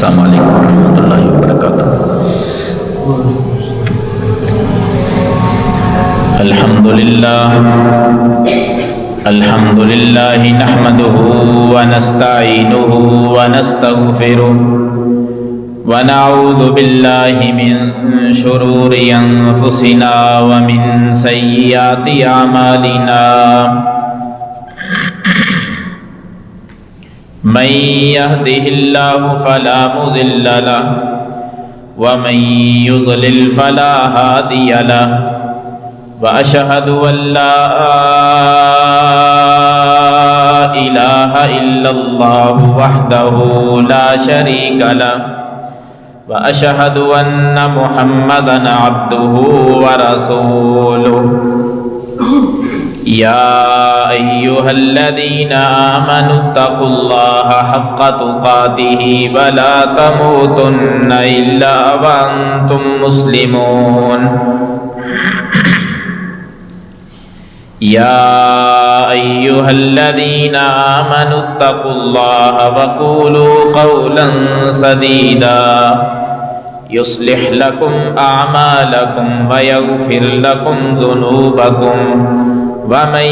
السلام علیکم ورحمۃ اللہ وبرکاتہ۔ الحمد للہ نحمده ونستعینه ونستغفره ونعوذ باللہ من شرور انفسنا ومن سیئات اعمالنا، من يهده الله فلا مضل له ومن يضلل فلا هادي له، وأشهد أن لا إله إلا الله وحده لا شريك له، وأشهد أن محمدًا عبده ورسوله، يا أيها الذين آمنوا اتقوا الله حق تقاته ولا تموتن إلا وأنتم مسلمون، يا أيها الذين آمنوا اتقوا الله وقولوا قولا سديدا يصلح لكم أعمالكم ويغفر لكم ذنوبكم، ومن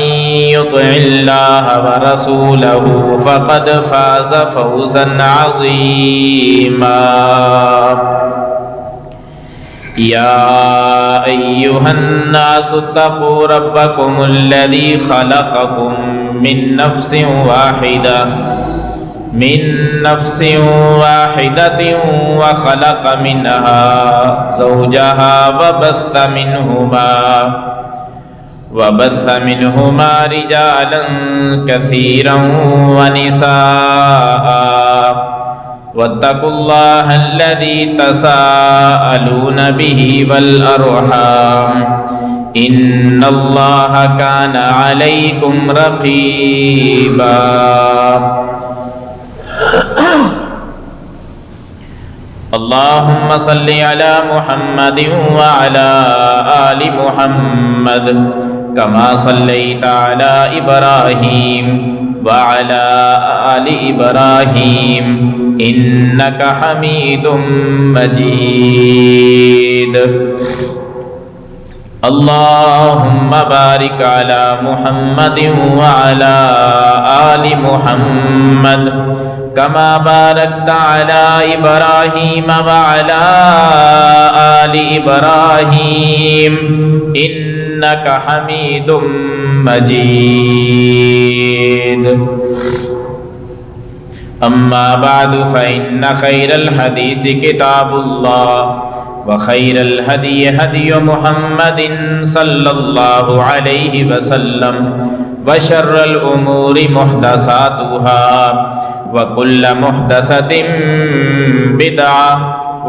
يطع الله ورسوله فقد فاز فوزا عظيما، يا أيها الناس اتقوا ربكم الذي خلقكم من نفس واحدة وخلق منها زوجها وبث منهما رجالا كثيرا ونساء، واتقوا الله الذي تساءلون به والأرحام، إن الله كان عليكم رقيبا، اللهم صل على محمد وعلى آل محمد كما صليت على إبراهيم وعلى آل إبراهيم إنك حميد مجيد، اللهم بارك على محمد وعلى آل محمد كما باركت على إبراهيم وعلى آل إبراهيم إنك حميد مجيد، أما بعد فإن خير الحديث كتاب الله، وخير الهدي هدي محمد صلى الله عليه وسلم، وشر الأمور محدثاتها، وكل محدثة بدعة،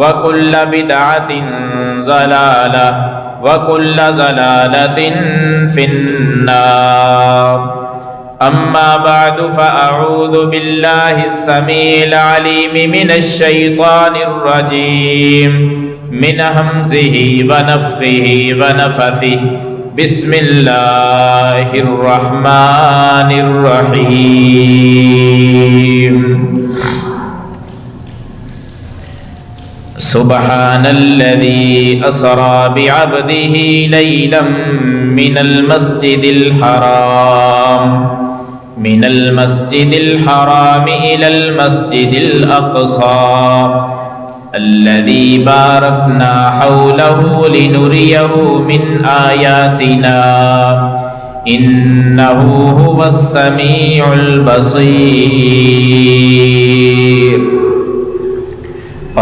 وكل بدعة ضلالة، وكل ضلالة في النار، أما بعد فأعوذ بالله السميع العليم من الشيطان الرجيم، من همزه ونفخه ونفثه، بسم الله الرحمن الرحيم، سبحان الذي أسرى بعبده ليلا من المسجد الحرام إلى المسجد الأقصى الذي باركنا حوله لنريه من آياتنا إنه هو السميع البصير،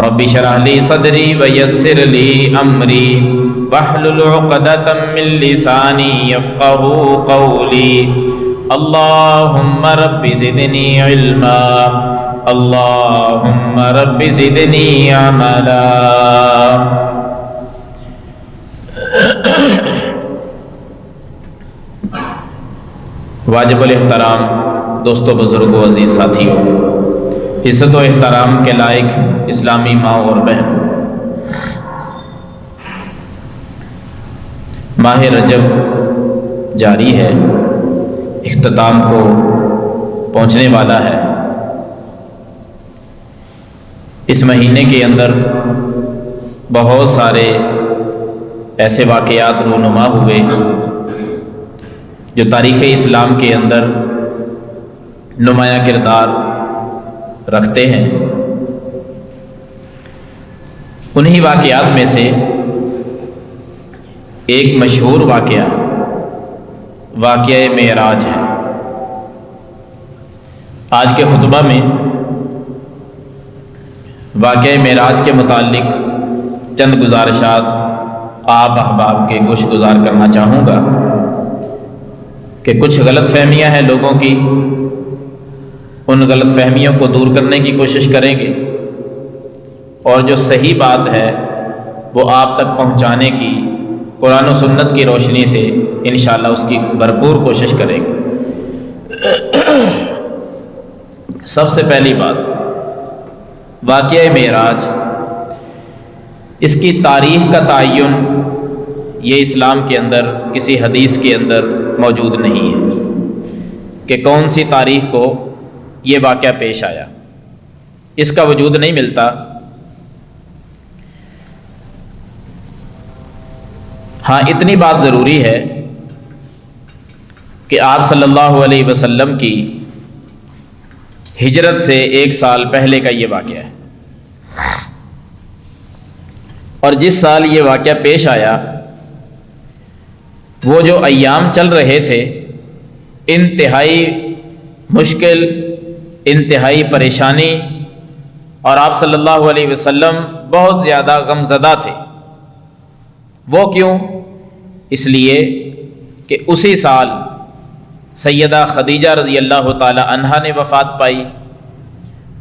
رب اشرح لي صدري ويسر لي أمري واحلل عقدة من لساني يفقهوا قولي، اللهم رب زدني علما، اللهم رب زدنی عملا۔ واجب الاحترام دوستو، بزرگوں، عزیز ساتھیوں، عزت و احترام کے لائق اسلامی ماں اور بہن، ماہ رجب جاری ہے، اختتام کو پہنچنے والا ہے۔ اس مہینے کے اندر بہت سارے ایسے واقعات رونما ہوئے جو تاریخ اسلام کے اندر نمایاں کردار رکھتے ہیں۔ انہی واقعات میں سے ایک مشہور واقعہ معراج ہے۔ آج کے خطبہ میں واقعہ معراج کے متعلق چند گزارشات آپ احباب کے گوش گزار کرنا چاہوں گا کہ کچھ غلط فہمیاں ہیں لوگوں کی، ان غلط فہمیوں کو دور کرنے کی کوشش کریں گے، اور جو صحیح بات ہے وہ آپ تک پہنچانے کی قرآن و سنت کی روشنی سے انشاءاللہ اس کی بھرپور کوشش کریں گے۔ سب سے پہلی بات، واقعہ معراج، اس کی تاریخ کا تعین یہ اسلام کے اندر کسی حدیث کے اندر موجود نہیں ہے کہ کون سی تاریخ کو یہ واقعہ پیش آیا، اس کا وجود نہیں ملتا۔ ہاں اتنی بات ضروری ہے کہ آپ صلی اللہ علیہ وسلم کی ہجرت سے 1 سال پہلے کا یہ واقعہ ہے، اور جس سال یہ واقعہ پیش آیا وہ جو ایام چل رہے تھے انتہائی مشکل، انتہائی پریشانی، اور آپ صلی اللہ علیہ وسلم بہت زیادہ غمزدہ تھے۔ وہ کیوں؟ اس لیے کہ اسی سال سیدہ خدیجہ رضی اللہ تعالی عنہا نے وفات پائی۔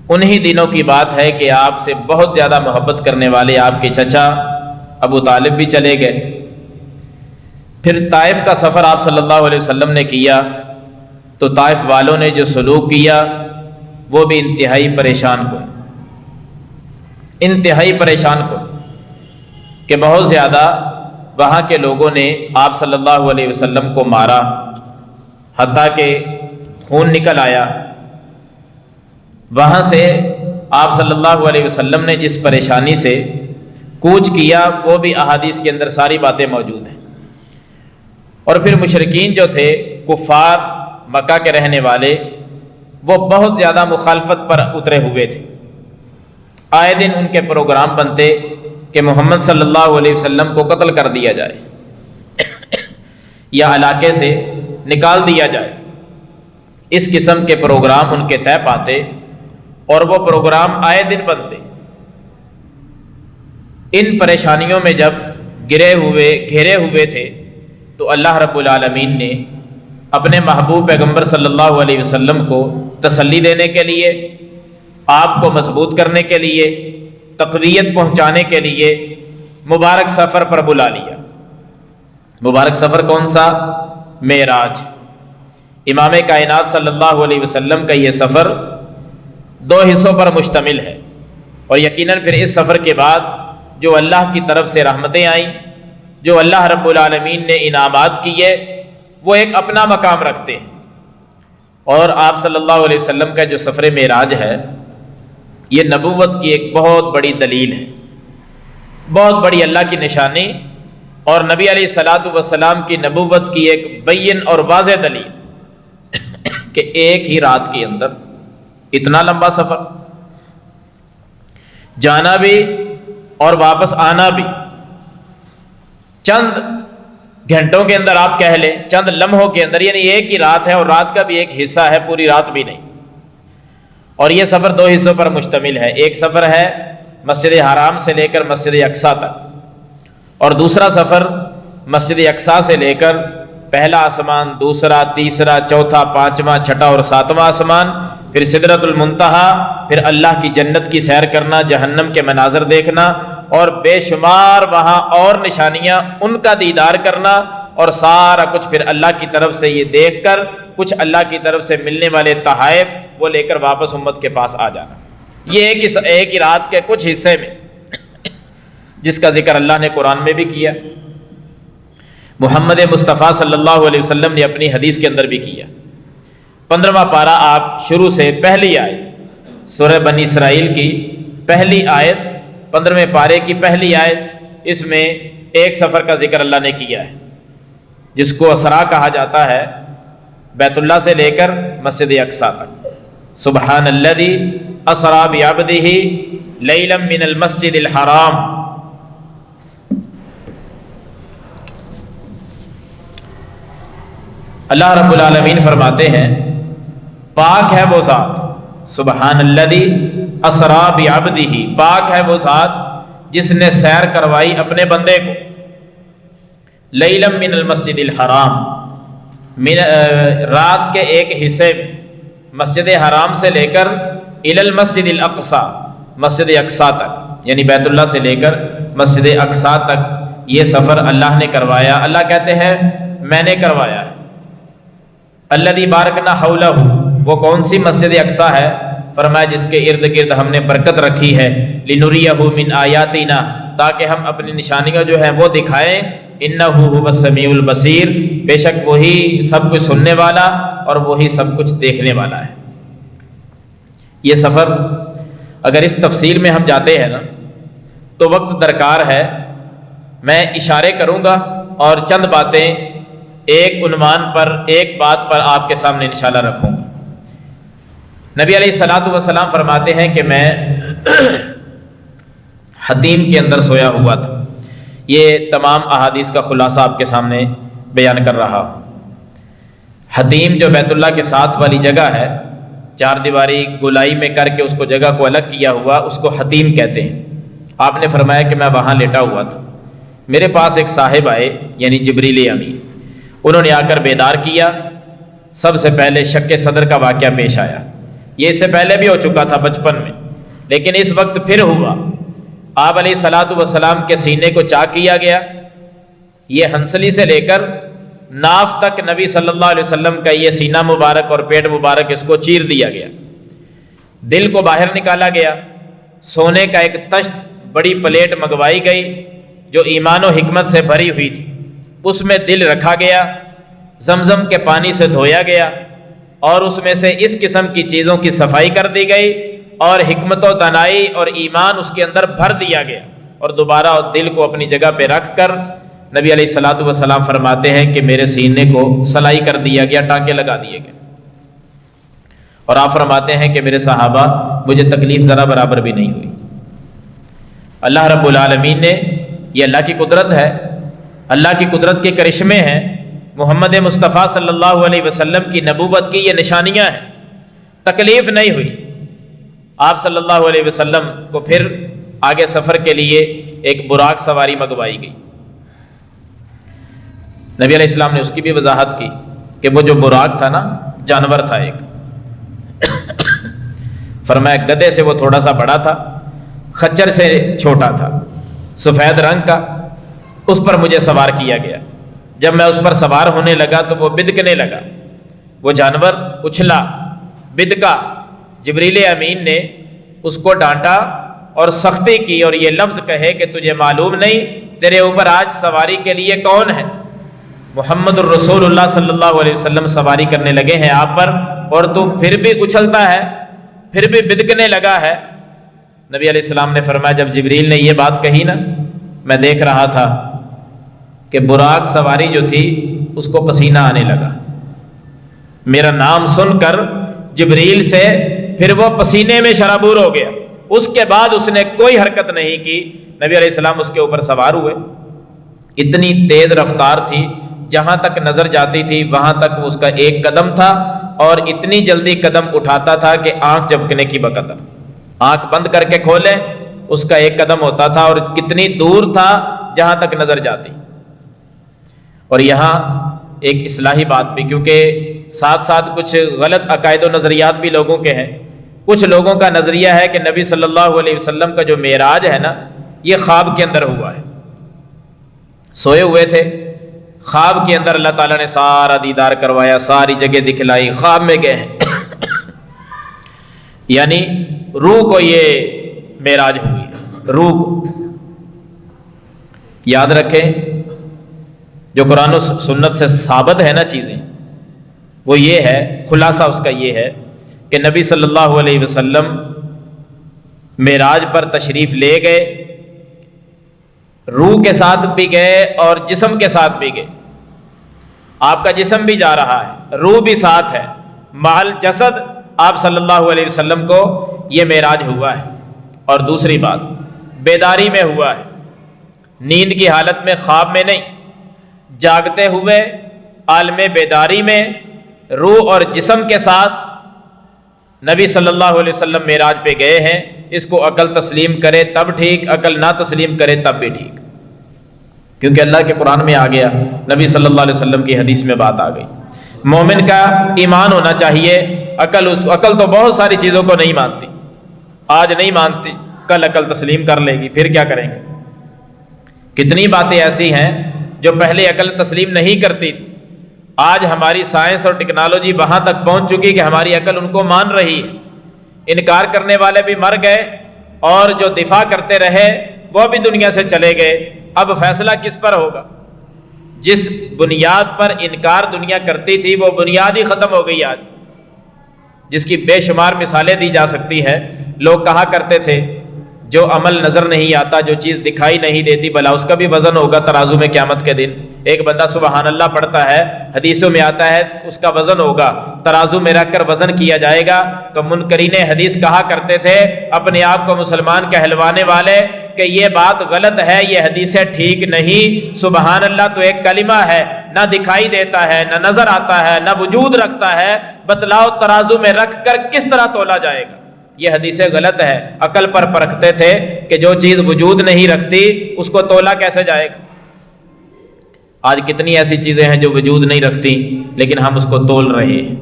انہی دنوں کی بات ہے کہ آپ سے بہت زیادہ محبت کرنے والے آپ کے چچا ابو طالب بھی چلے گئے۔ پھر طائف کا سفر آپ صلی اللہ علیہ وسلم نے کیا تو طائف والوں نے جو سلوک کیا وہ بھی انتہائی پریشان کن کہ بہت زیادہ وہاں کے لوگوں نے آپ صلی اللہ علیہ وسلم کو مارا، حتیٰ کہ خون نکل آیا۔ وہاں سے آپ صلی اللہ علیہ وسلم نے جس پریشانی سے کوچ کیا وہ بھی احادیث کے اندر ساری باتیں موجود ہیں۔ اور پھر مشرکین جو تھے، کفار مکہ کے رہنے والے، وہ بہت زیادہ مخالفت پر اترے ہوئے تھے۔ آئے دن ان کے پروگرام بنتے کہ محمد صلی اللہ علیہ وسلم کو قتل کر دیا جائے یا علاقے سے نکال دیا جائے۔ اس قسم کے پروگرام ان کے طے پاتے اور وہ پروگرام آئے دن بنتے۔ ان پریشانیوں میں جب گھیرے ہوئے تھے تو اللہ رب العالمین نے اپنے محبوب پیغمبر صلی اللہ علیہ وسلم کو تسلی دینے کے لیے، آپ کو مضبوط کرنے کے لیے، تقویت پہنچانے کے لیے مبارک سفر پر بلا لیا۔ مبارک سفر کون سا؟ معراج۔ امام کائنات صلی اللہ علیہ وسلم کا یہ سفر 2 حصوں پر مشتمل ہے، اور یقیناً پھر اس سفر کے بعد جو اللہ کی طرف سے رحمتیں آئیں، جو اللہ رب العالمین نے انعامات کیے، وہ ایک اپنا مقام رکھتے ہیں۔ اور آپ صلی اللہ علیہ وسلم کا جو سفر معراج ہے یہ نبوت کی ایک بہت بڑی دلیل ہے، بہت بڑی اللہ کی نشانی، اور نبی علیہ الصلاۃ والسلام کی نبوت کی ایک بین اور واضح دلیل کہ ایک ہی رات کے اندر اتنا لمبا سفر، جانا بھی اور واپس آنا بھی چند گھنٹوں کے اندر، آپ کہہ لیں چند لمحوں کے اندر، یعنی ایک ہی رات ہے اور رات کا بھی ایک حصہ ہے، پوری رات بھی نہیں۔ اور یہ سفر 2 حصوں پر مشتمل ہے۔ ایک سفر ہے مسجد حرام سے لے کر مسجد اقصیٰ تک، اور دوسرا سفر مسجد اقصیٰ سے لے کر پہلا آسمان، دوسرا، تیسرا، چوتھا، پانچواں، چھٹا اور ساتواں آسمان، پھر سدرۃ المنتہا، پھر اللہ کی جنت کی سیر کرنا، جہنم کے مناظر دیکھنا، اور بے شمار وہاں اور نشانیاں، ان کا دیدار کرنا، اور سارا کچھ پھر اللہ کی طرف سے یہ دیکھ کر کچھ اللہ کی طرف سے ملنے والے تحائف وہ لے کر واپس امت کے پاس آ جانا۔ یہ ایک ہی رات کے کچھ حصے میں، جس کا ذکر اللہ نے قرآن میں بھی کیا، محمد مصطفیٰ صلی اللہ علیہ وسلم نے اپنی حدیث کے اندر بھی کیا۔ 15واں پارہ آپ شروع سے پہلی آیت سورہ بنی اسرائیل کی پہلی آیت 15ویں پارے کی پہلی آیت، اس میں ایک سفر کا ذکر اللہ نے کیا ہے جس کو اسرا کہا جاتا ہے، بیت اللہ سے لے کر مسجد اقصیٰ تک۔ سبحان الذی اسرا بعبدہ لیلا من المسجد الحرام۔ اللہ رب العالمین فرماتے ہیں پاک ہے وہ ذات، سبحان الذی اسرا بعبدہ، پاک ہے وہ ذات جس نے سیر کروائی اپنے بندے کو، لیلا من المسجد الحرام، رات کے ایک حصے میں مسجد حرام سے لے کر الی المسجد الاقصیٰ، مسجد اقصیٰ تک، یعنی بیت اللہ سے لے کر مسجد اقصیٰ تک یہ سفر اللہ نے کروایا۔ اللہ کہتے ہیں میں نے کروایا ہے۔ الذی بارکنا حولہ، وہ کون سی مسجد اقصیٰ ہے؟ فرمایا جس کے ارد گرد ہم نے برکت رکھی ہے، لنریہ من آیاتنا، تاکہ ہم اپنی نشانیاں جو ہیں وہ دکھائیں، انہ هو السمیع البصیر، بے شک وہی سب کچھ سننے والا اور وہی سب کچھ دیکھنے والا ہے۔ یہ سفر اگر اس تفصیل میں ہم جاتے ہیں نا تو وقت درکار ہے، میں اشارے کروں گا اور چند باتیں ایک عنوان پر، ایک بات پر آپ کے سامنے انشاءاللہ رکھوں گا۔ نبی علیہ الصلوۃ والسلام فرماتے ہیں کہ میں حتیم کے اندر سویا ہوا تھا۔ یہ تمام احادیث کا خلاصہ آپ کے سامنے بیان کر رہا ہوں۔ حتیم جو بیت اللہ کے ساتھ والی جگہ ہے، چار دیواری گولائی میں کر کے اس کو جگہ کو الگ کیا ہوا، اس کو حتیم کہتے ہیں۔ آپ نے فرمایا کہ میں وہاں لیٹا ہوا تھا، میرے پاس ایک صاحب آئے، یعنی جبریل امین، انہوں نے آ کر بیدار کیا۔ سب سے پہلے شک صدر کا واقعہ پیش آیا، یہ اس سے پہلے بھی ہو چکا تھا بچپن میں، لیکن اس وقت پھر ہوا۔ آپ علیہ الصلوۃ والسلام کے سینے کو چاک کیا گیا، یہ ہنسلی سے لے کر ناف تک نبی صلی اللہ علیہ وسلم کا یہ سینہ مبارک اور پیٹ مبارک اس کو چیر دیا گیا، دل کو باہر نکالا گیا، سونے کا ایک تشت بڑی پلیٹ منگوائی گئی جو ایمان و حکمت سے بھری ہوئی تھی، اس میں دل رکھا گیا، زمزم کے پانی سے دھویا گیا اور اس میں سے اس قسم کی چیزوں کی صفائی کر دی گئی اور حکمت و دانائی اور ایمان اس کے اندر بھر دیا گیا، اور دوبارہ دل کو اپنی جگہ پہ رکھ کر نبی علیہ الصلوۃ والسلام فرماتے ہیں کہ میرے سینے کو سلائی کر دیا گیا، ٹانکے لگا دیے گئے، اور آپ فرماتے ہیں کہ میرے صحابہ مجھے تکلیف ذرا برابر بھی نہیں ہوئی۔ اللہ رب العالمین نے، یہ اللہ کی قدرت ہے، اللہ کی قدرت کے کرشمے ہیں، محمد مصطفیٰ صلی اللہ علیہ وسلم کی نبوت کی یہ نشانیاں ہیں، تکلیف نہیں ہوئی۔ آپ صلی اللہ علیہ وسلم کو پھر آگے سفر کے لیے ایک براق سواری منگوائی گئی۔ نبی علیہ السلام نے اس کی بھی وضاحت کی کہ وہ جو براق تھا نا، جانور تھا ایک، فرمایا گدھے سے وہ تھوڑا سا بڑا تھا، خچر سے چھوٹا تھا، سفید رنگ کا، اس پر مجھے سوار کیا گیا۔ جب میں اس پر سوار ہونے لگا تو وہ بدکنے لگا، وہ جانور اچھلا، بدکا۔ جبریل امین نے اس کو ڈانٹا اور سختی کی اور یہ لفظ کہے کہ تجھے معلوم نہیں تیرے اوپر آج سواری کے لیے کون ہے؟ محمد الرسول اللہ صلی اللہ علیہ وسلم سواری کرنے لگے ہیں آپ پر، اور تو پھر بھی اچھلتا ہے، پھر بھی بدکنے لگا ہے۔ نبی علیہ السلام نے فرمایا جب جبریل نے یہ بات کہی نا، میں دیکھ رہا تھا کہ براق سواری جو تھی اس کو پسینہ آنے لگا، میرا نام سن کر جبریل سے پھر وہ پسینے میں شرابور ہو گیا۔ اس کے بعد اس نے کوئی حرکت نہیں کی، نبی علیہ السلام اس کے اوپر سوار ہوئے۔ اتنی تیز رفتار تھی، جہاں تک نظر جاتی تھی وہاں تک اس کا ایک قدم تھا، اور اتنی جلدی قدم اٹھاتا تھا کہ آنکھ جھپکنے کی بقدر، آنکھ بند کر کے کھولے اس کا ایک قدم ہوتا تھا، اور کتنی دور تھا جہاں تک نظر جاتی۔ اور یہاں ایک اصلاحی بات بھی، کیونکہ ساتھ ساتھ کچھ غلط عقائد و نظریات بھی لوگوں کے ہیں۔ کچھ لوگوں کا نظریہ ہے کہ نبی صلی اللہ علیہ وسلم کا جو معراج ہے نا، یہ خواب کے اندر ہوا ہے، سوئے ہوئے تھے، خواب کے اندر اللہ تعالیٰ نے سارا دیدار کروایا، ساری جگہ دکھلائی، خواب میں گئے ہیں یعنی روح کو یہ معراج ہوئی، روح کو۔ یاد رکھیں جو قرآن و سنت سے ثابت ہے نا چیزیں، وہ یہ ہے، خلاصہ اس کا یہ ہے کہ نبی صلی اللہ علیہ وسلم معراج پر تشریف لے گئے، روح کے ساتھ بھی گئے اور جسم کے ساتھ بھی گئے۔ آپ کا جسم بھی جا رہا ہے، روح بھی ساتھ ہے، مال جسد آپ صلی اللہ علیہ وسلم کو یہ معراج ہوا ہے۔ اور دوسری بات، بیداری میں ہوا ہے، نیند کی حالت میں، خواب میں نہیں، جاگتے ہوئے عالم بیداری میں روح اور جسم کے ساتھ نبی صلی اللہ علیہ وسلم معراج پہ گئے ہیں۔ اس کو عقل تسلیم کرے تب ٹھیک، عقل نہ تسلیم کرے تب بھی ٹھیک، کیونکہ اللہ کے قرآن میں آ گیا، نبی صلی اللہ علیہ وسلم کی حدیث میں بات آ گئی۔ مومن کا ایمان ہونا چاہیے، عقل تو بہت ساری چیزوں کو نہیں مانتی، آج نہیں مانتی، کل عقل تسلیم کر لے گی، پھر کیا کریں گے؟ کتنی باتیں ایسی ہیں جو پہلے عقل تسلیم نہیں کرتی تھی، آج ہماری سائنس اور ٹیکنالوجی وہاں تک پہنچ چکی کہ ہماری عقل ان کو مان رہی ہے۔ انکار کرنے والے بھی مر گئے اور جو دفاع کرتے رہے وہ بھی دنیا سے چلے گئے۔ اب فیصلہ کس پر ہوگا؟ جس بنیاد پر انکار دنیا کرتی تھی وہ بنیاد ہی ختم ہو گئی آج، جس کی بے شمار مثالیں دی جا سکتی ہے۔ لوگ کہا کرتے تھے جو عمل نظر نہیں آتا، جو چیز دکھائی نہیں دیتی، بھلا اس کا بھی وزن ہوگا ترازو میں قیامت کے دن۔ ایک بندہ سبحان اللہ پڑھتا ہے، حدیثوں میں آتا ہے اس کا وزن ہوگا، ترازو میں رکھ کر وزن کیا جائے گا۔ تو منکرین حدیث کہا کرتے تھے اپنے آپ کو مسلمان کہلوانے والے کہ یہ بات غلط ہے، یہ حدیث ٹھیک نہیں۔ سبحان اللہ تو ایک کلمہ ہے، نہ دکھائی دیتا ہے، نہ نظر آتا ہے، نہ وجود رکھتا ہے، بتلاؤ ترازو میں رکھ کر کس طرح تولا جائے گا؟ یہ حدیث غلط ہے۔ عقل پر پرکھتے تھے کہ جو چیز وجود نہیں رکھتی اس کو تولا کیسے جائے گا؟ آج کتنی ایسی چیزیں ہیں جو وجود نہیں رکھتی لیکن ہم اس کو تول رہے ہیں،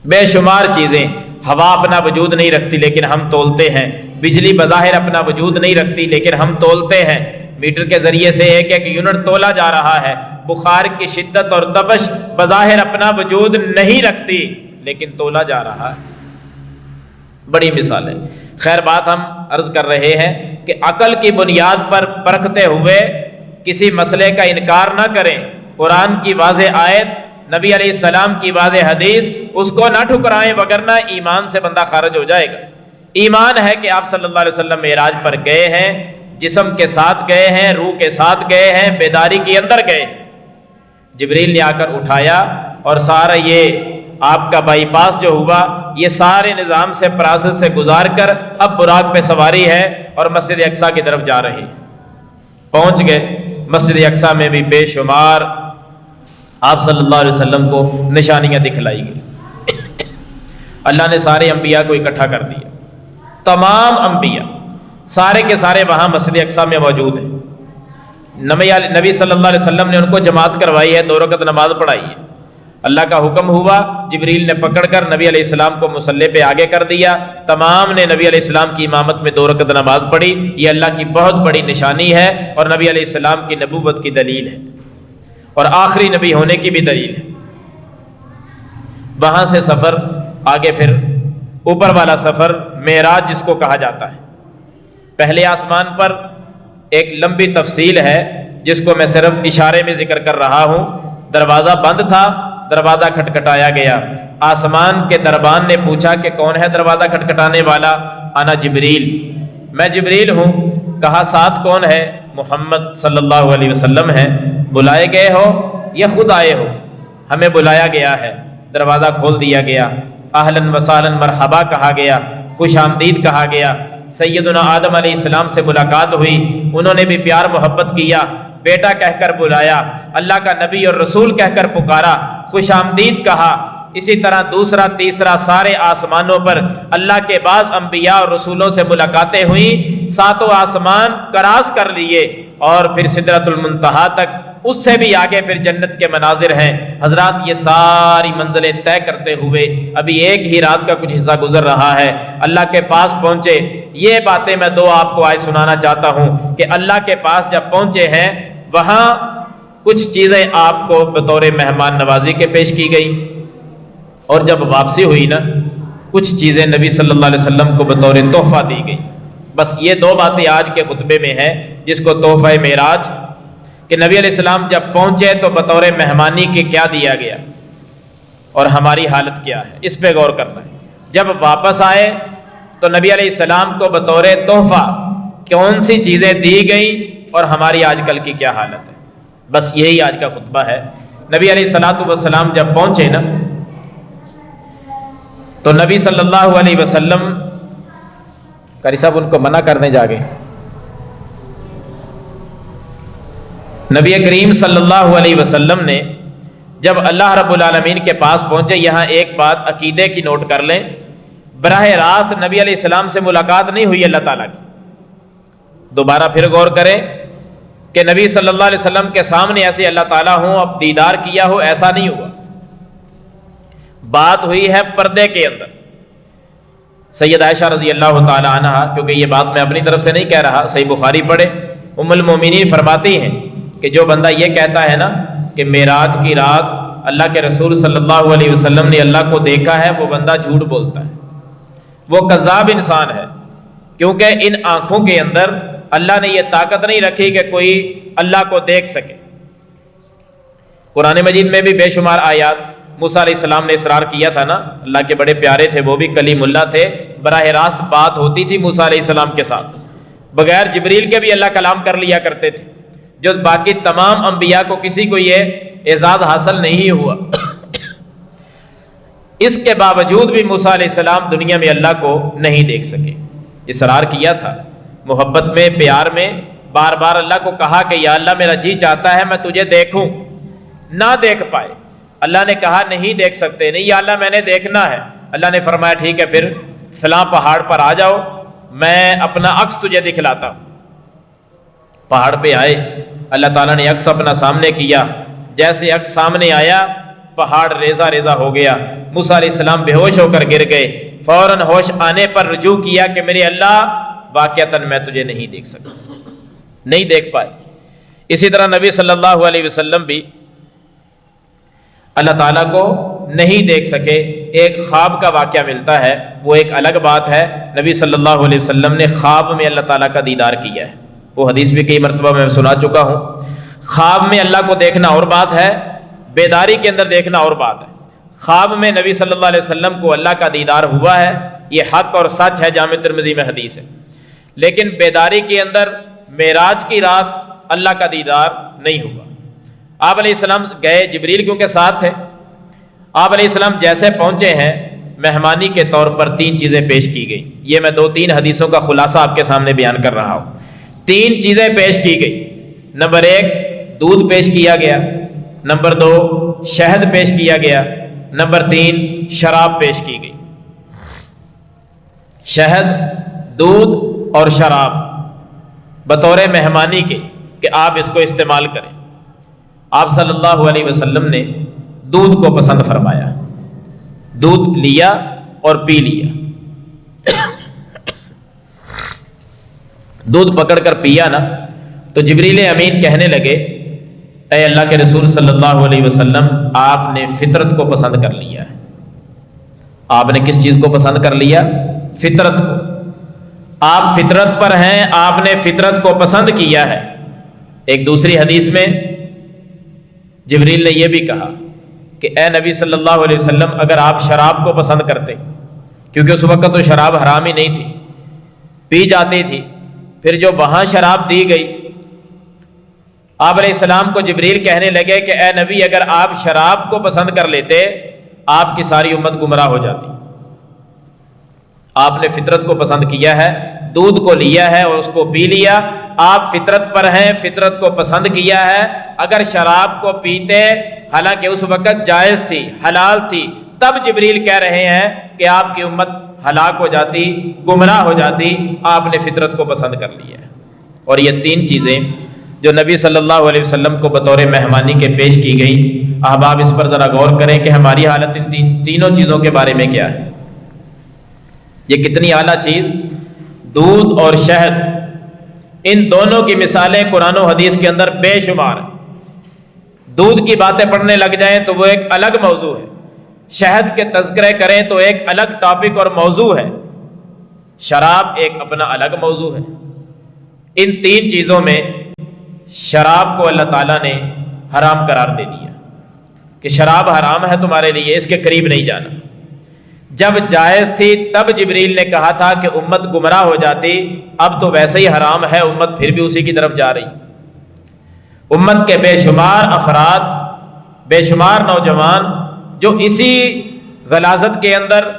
بے شمار چیزیں۔ ہوا اپنا وجود نہیں رکھتی لیکن ہم تولتے ہیں، بجلی بظاہر اپنا وجود نہیں رکھتی لیکن ہم تولتے ہیں، میٹر کے ذریعے سے ایک ایک یونٹ تولا جا رہا ہے۔ بخار کی شدت اور تپش بظاہر اپنا وجود نہیں رکھتی لیکن تولا جا رہا ہے۔ بڑی مثال ہے۔ خیر، بات ہم عرض کر رہے ہیں کہ عقل کی بنیاد پر پرکھتے ہوئے کسی مسئلے کا انکار نہ کریں۔ قرآن کی واضح آیت، نبی علیہ السلام کی واضح حدیث، اس کو نہ ٹھکرائیں وگرنہ ایمان سے بندہ خارج ہو جائے گا۔ ایمان ہے کہ آپ صلی اللہ علیہ وسلم معراج پر گئے ہیں، جسم کے ساتھ گئے ہیں، روح کے ساتھ گئے ہیں، بیداری کے اندر گئے۔ جبریل نے آ کر اٹھایا اور سارا یہ آپ کا بائی پاس جو ہوا، یہ سارے نظام سے پراسس سے گزار کر اب براق پہ سواری ہے اور مسجد اقصیٰ کی طرف جا رہی۔ پہنچ گئے مسجد اقصیٰ میں بھی بے شمار آپ صلی اللہ علیہ وسلم کو نشانیاں دکھلائی گئی۔ اللہ نے سارے انبیاء کو اکٹھا کر دیا، تمام انبیاء سارے کے سارے وہاں مسجد اقصیٰ میں موجود ہیں۔ نبی صلی اللہ علیہ وسلم نے ان کو جماعت کروائی ہے، 2 رکعت نماز پڑھائی ہے۔ اللہ کا حکم ہوا، جبریل نے پکڑ کر نبی علیہ السلام کو مصلی پہ آگے کر دیا، تمام نے نبی علیہ السلام کی امامت میں 2 رکعت نماز پڑھی۔ یہ اللہ کی بہت بڑی نشانی ہے اور نبی علیہ السلام کی نبوت کی دلیل ہے اور آخری نبی ہونے کی بھی دلیل ہے۔ وہاں سے سفر آگے، پھر اوپر والا سفر معراج جس کو کہا جاتا ہے۔ پہلے آسمان پر ایک لمبی تفصیل ہے جس کو میں صرف اشارے میں ذکر کر رہا ہوں۔ دروازہ بند تھا، دروازہ کھٹکھٹایا گیا۔ آسمان کے دربان نے پوچھا کہ کون ہے دروازہ کھٹکھٹانے والا؟ انا جبریل، میں جبریل ہوں۔ کہا ساتھ کون ہے؟ محمد صلی اللہ علیہ وسلم ہے۔ بلائے گئے ہو یا خود آئے ہو؟ ہمیں بلایا گیا ہے۔ دروازہ کھول دیا گیا، اہلاً وسہلاً مرحبا کہا گیا، خوش آمدید کہا گیا۔ سیدنا آدم علیہ السلام سے ملاقات ہوئی، انہوں نے بھی پیار محبت کیا، بیٹا کہہ کر بلایا، اللہ کا نبی اور رسول کہہ کر پکارا، خوش آمدید کہا۔ اسی طرح دوسرا تیسرا سارے آسمانوں پر اللہ کے بعض انبیاء اور رسولوں سے ملاقاتیں ہوئیں، 7 آسمان کراس کر لیے اور پھر سدرۃ المنتہا تک، اس سے بھی آگے پھر جنت کے مناظر ہیں۔ حضرات یہ ساری منزلیں طے کرتے ہوئے ابھی ایک ہی رات کا کچھ حصہ گزر رہا ہے، اللہ کے پاس پہنچے۔ یہ باتیں میں 2 آپ کو آج سنانا چاہتا ہوں کہ اللہ کے پاس جب پہنچے ہیں وہاں کچھ چیزیں آپ کو بطور مہمان نوازی کے پیش کی گئی، اور جب واپسی ہوئی نا کچھ چیزیں نبی صلی اللہ علیہ وسلم کو بطور تحفہ دی گئی۔ بس یہ 2 باتیں آج کے خطبے میں ہیں جس کو تحفہ معراج، کہ نبی علیہ السلام جب پہنچے تو بطور مہمانی کے کیا دیا گیا اور ہماری حالت کیا ہے، اس پہ غور کرنا ہے۔ جب واپس آئے تو نبی علیہ السلام کو بطور تحفہ کون سی چیزیں دی گئیں اور ہماری آج کل کی کیا حالت ہے. بس یہی آج کا خطبہ ہے. نبی علیہ الصلوۃ والسلام جب پہنچے نا تو نبی صلی اللہ علیہ وسلم قاری صاحب ان کو منع کرنے جا گئے. نبی کریم صلی اللہ علیہ وسلم نے جب اللہ رب العالمین کے پاس پہنچے، یہاں ایک بات عقیدے کی نوٹ کر لیں، براہ راست نبی علیہ السلام سے ملاقات نہیں ہوئی اللہ تعالیٰ کی. دوبارہ پھر غور کریں کہ نبی صلی اللہ علیہ وسلم کے سامنے ایسے اللہ تعالیٰ ہوں، اب دیدار کیا ہو، ایسا نہیں ہوا. بات ہوئی ہے پردے کے اندر. سید عائشہ رضی اللہ تعالی عنہ، کیونکہ یہ بات میں اپنی طرف سے نہیں کہہ رہا، صحیح بخاری پڑھے، ام المومنین فرماتی ہیں کہ جو بندہ یہ کہتا ہے نا کہ معراج کی رات اللہ کے رسول صلی اللہ علیہ وسلم نے اللہ کو دیکھا ہے، وہ بندہ جھوٹ بولتا ہے، وہ کذاب انسان ہے. کیونکہ ان آنکھوں کے اندر اللہ نے یہ طاقت نہیں رکھی کہ کوئی اللہ کو دیکھ سکے. قرآن مجید میں بھی بے شمار آیات، موسیٰ علیہ السلام نے اصرار کیا تھا نا، اللہ کے بڑے پیارے تھے، وہ بھی کلیم اللہ تھے، براہ راست بات ہوتی تھی موسیٰ علیہ السلام کے ساتھ، بغیر جبریل کے بھی اللہ کلام کر لیا کرتے تھے، جو باقی تمام انبیاء کو کسی کو یہ اعزاز حاصل نہیں ہوا. اس کے باوجود بھی موسیٰ علیہ السلام دنیا میں اللہ کو نہیں دیکھ سکے. اصرار کیا تھا، محبت میں، پیار میں بار بار اللہ کو کہا کہ یا اللہ میرا جی چاہتا ہے میں تجھے دیکھوں، نہ دیکھ پائے. اللہ نے کہا نہیں دیکھ سکتے، نہیں یا اللہ میں نے دیکھنا ہے. اللہ نے فرمایا ٹھیک ہے پھر فلاں پہاڑ پر آ جاؤ، میں اپنا عکس تجھے دکھلاتا ہوں. پہاڑ پہ آئے، اللہ تعالیٰ نے عکس اپنا سامنے کیا. جیسے عکس سامنے آیا پہاڑ ریزہ ریزہ ہو گیا. موسیٰ علیہ السلام بے ہوش ہو کر گر گئے. فوراً ہوش آنے پر رجوع کیا کہ میرے اللہ واقعتاً میں تجھے نہیں دیکھ سکتا، نہیں دیکھ پائے. اسی طرح نبی صلی اللہ علیہ وسلم بھی اللہ تعالیٰ کو نہیں دیکھ سکے. ایک خواب کا واقعہ ملتا ہے، وہ ایک الگ بات ہے. نبی صلی اللہ علیہ وسلم نے خواب میں اللہ تعالیٰ کا دیدار کیا ہے، وہ حدیث بھی کئی مرتبہ میں سنا چکا ہوں. خواب میں اللہ کو دیکھنا اور بات ہے، بیداری کے اندر دیکھنا اور بات ہے. خواب میں نبی صلی اللہ علیہ وسلم کو اللہ کا دیدار ہوا ہے، یہ حق اور سچ ہے، جامع ترمذی میں حدیث ہے. لیکن بیداری کے اندر معراج کی رات اللہ کا دیدار نہیں ہوا. آپ علیہ السلام گئے، جبریل کیونکہ ساتھ تھے. آپ علیہ السلام جیسے پہنچے ہیں، مہمانی کے طور پر 3 چیزیں پیش کی گئی. یہ میں 2-3 حدیثوں کا خلاصہ آپ کے سامنے بیان کر رہا ہوں. 3 چیزیں پیش کی گئی. نمبر 1 دودھ پیش کیا گیا، نمبر 2 شہد پیش کیا گیا، نمبر 3 شراب پیش کی گئی. شہد، دودھ اور شراب بطور مہمانی کے کہ آپ اس کو استعمال کریں. آپ صلی اللہ علیہ وسلم نے دودھ کو پسند فرمایا، دودھ لیا اور پی لیا. دودھ پکڑ کر پیا نا تو جبریل امین کہنے لگے اے اللہ کے رسول صلی اللہ علیہ وسلم، آپ نے فطرت کو پسند کر لیا ہے. آپ نے کس چیز کو پسند کر لیا؟ فطرت کو. آپ فطرت پر ہیں، آپ نے فطرت کو پسند کیا ہے. ایک دوسری حدیث میں جبریل نے یہ بھی کہا کہ اے نبی صلی اللہ علیہ وسلم، اگر آپ شراب کو پسند کرتے، کیونکہ اس وقت تو شراب حرام ہی نہیں تھی، پی جاتی تھی، پھر جو وہاں شراب دی گئی، آپ علیہ السلام کو جبریل کہنے لگے کہ اے نبی اگر آپ شراب کو پسند کر لیتے آپ کی ساری امت گمراہ ہو جاتی. آپ نے فطرت کو پسند کیا ہے، دودھ کو لیا ہے اور اس کو پی لیا. آپ فطرت پر ہیں، فطرت کو پسند کیا ہے. اگر شراب کو پیتے، حالانکہ اس وقت جائز تھی، حلال تھی، تب جبریل کہہ رہے ہیں کہ آپ کی امت ہلاک ہو جاتی، گمراہ ہو جاتی. آپ نے فطرت کو پسند کر لیا ہے. اور یہ 3 چیزیں جو نبی صلی اللہ علیہ وسلم کو بطور مہمانی کے پیش کی گئی، احباب اس پر ذرا غور کریں کہ ہماری حالت ان تینوں چیزوں کے بارے میں کیا ہے. یہ کتنی اعلیٰ چیز، دودھ اور شہد، ان دونوں کی مثالیں قرآن و حدیث کے اندر بے شمار ہیں. دودھ کی باتیں پڑھنے لگ جائیں تو وہ ایک الگ موضوع ہے، شہد کے تذکرے کریں تو ایک الگ ٹاپک اور موضوع ہے، شراب ایک اپنا الگ موضوع ہے. ان 3 چیزوں میں شراب کو اللہ تعالیٰ نے حرام قرار دے دیا کہ شراب حرام ہے تمہارے لیے، اس کے قریب نہیں جانا. جب جائز تھی تب جبریل نے کہا تھا کہ امت گمراہ ہو جاتی، اب تو ویسے ہی حرام ہے، امت پھر بھی اسی کی طرف جا رہی۔ امت کے بے شمار افراد، بے شمار نوجوان جو اسی غلاظت کے اندر،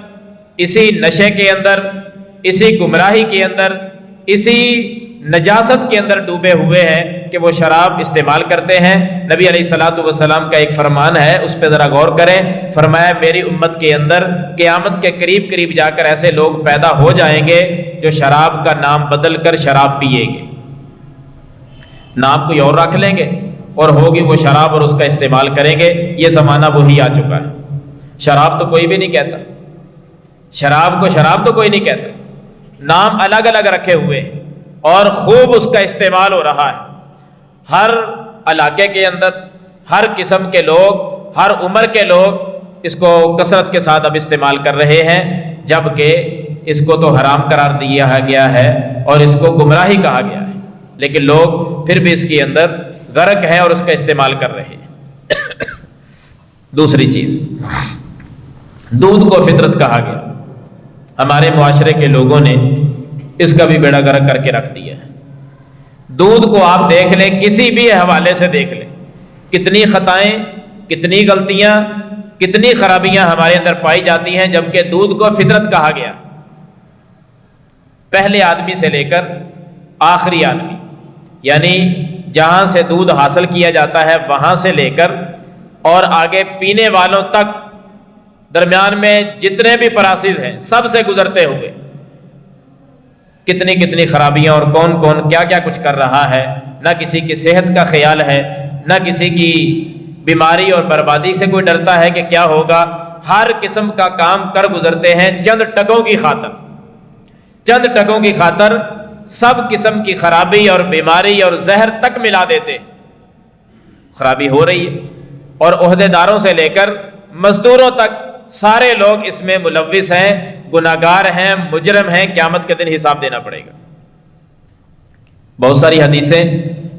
اسی نشے کے اندر، اسی گمراہی کے اندر، اسی نجاست کے اندر ڈوبے ہوئے ہیں کہ وہ شراب استعمال کرتے ہیں۔ نبی علیہ الصلوۃ والسلام کا ایک فرمان ہے، اس پہ ذرا غور کریں۔ فرمایا میری امت کے اندر قیامت کے قریب قریب جا کر ایسے لوگ پیدا ہو جائیں گے جو شراب کا نام بدل کر شراب پیئیں گے، نام کوئی اور رکھ لیں گے اور ہوگی وہ شراب اور اس کا استعمال کریں گے۔ یہ زمانہ وہی آ چکا ہے۔ شراب تو کوئی بھی نہیں کہتا، شراب کو شراب تو کوئی نہیں کہتا، نام الگ الگ رکھے ہوئے ہیں اور خوب اس کا استعمال ہو رہا ہے۔ ہر علاقے کے اندر ہر قسم کے لوگ، ہر عمر کے لوگ اس کو کثرت کے ساتھ اب استعمال کر رہے ہیں، جبکہ اس کو تو حرام قرار دیا گیا ہے اور اس کو گمراہی کہا گیا ہے، لیکن لوگ پھر بھی اس کے اندر غرق ہیں اور اس کا استعمال کر رہے ہیں۔ دوسری چیز، دودھ کو فطرت کہا گیا۔ ہمارے معاشرے کے لوگوں نے اس کا بھی بیڑا غرق کر کے رکھ دیا ہے۔ دودھ کو آپ دیکھ لیں، کسی بھی حوالے سے دیکھ لیں، کتنی خطائیں، کتنی غلطیاں، کتنی خرابیاں ہمارے اندر پائی جاتی ہیں، جبکہ دودھ کو فطرت کہا گیا۔ پہلے آدمی سے لے کر آخری آدمی، یعنی جہاں سے دودھ حاصل کیا جاتا ہے وہاں سے لے کر اور آگے پینے والوں تک، درمیان میں جتنے بھی پراسز ہیں سب سے گزرتے ہوئے کتنی کتنی خرابیاں اور کون کون کیا کیا کچھ کر رہا ہے۔ نہ کسی کی صحت کا خیال ہے، نہ کسی کی بیماری اور بربادی سے کوئی ڈرتا ہے کہ کیا ہوگا۔ ہر قسم کا کام کر گزرتے ہیں چند ٹکوں کی خاطر، چند ٹکوں کی خاطر سب قسم کی خرابی اور بیماری اور زہر تک ملا دیتے۔ خرابی ہو رہی ہے اور عہدے داروں سے لے کر مزدوروں تک سارے لوگ اس میں ملوث ہیں، گناہگار ہیں، مجرم ہیں، قیامت کے دن حساب دینا پڑے گا۔ بہت ساری حدیثیں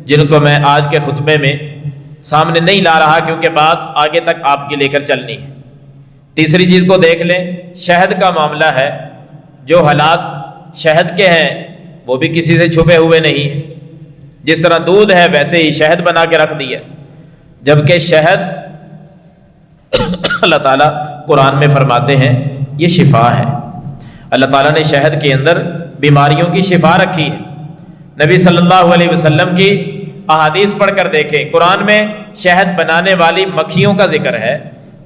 جن کو میں آج کے خطبے میں سامنے نہیں لا رہا کیونکہ بات آگے تک آپ کی لے کر چلنی ہے۔ تیسری چیز کو دیکھ لیں، شہد کا معاملہ ہے۔ جو حالات شہد کے ہیں وہ بھی کسی سے چھپے ہوئے نہیں ہیں۔ جس طرح دودھ ہے ویسے ہی شہد بنا کے رکھ دیا، جبکہ شہد اللہ تعالیٰ قرآن میں فرماتے ہیں یہ شفا ہے۔ اللہ تعالیٰ نے شہد کے اندر بیماریوں کی شفا رکھی ہے۔ نبی صلی اللہ علیہ وسلم کی احادیث پڑھ کر دیکھیں، قرآن میں شہد بنانے والی مکھیوں کا ذکر ہے،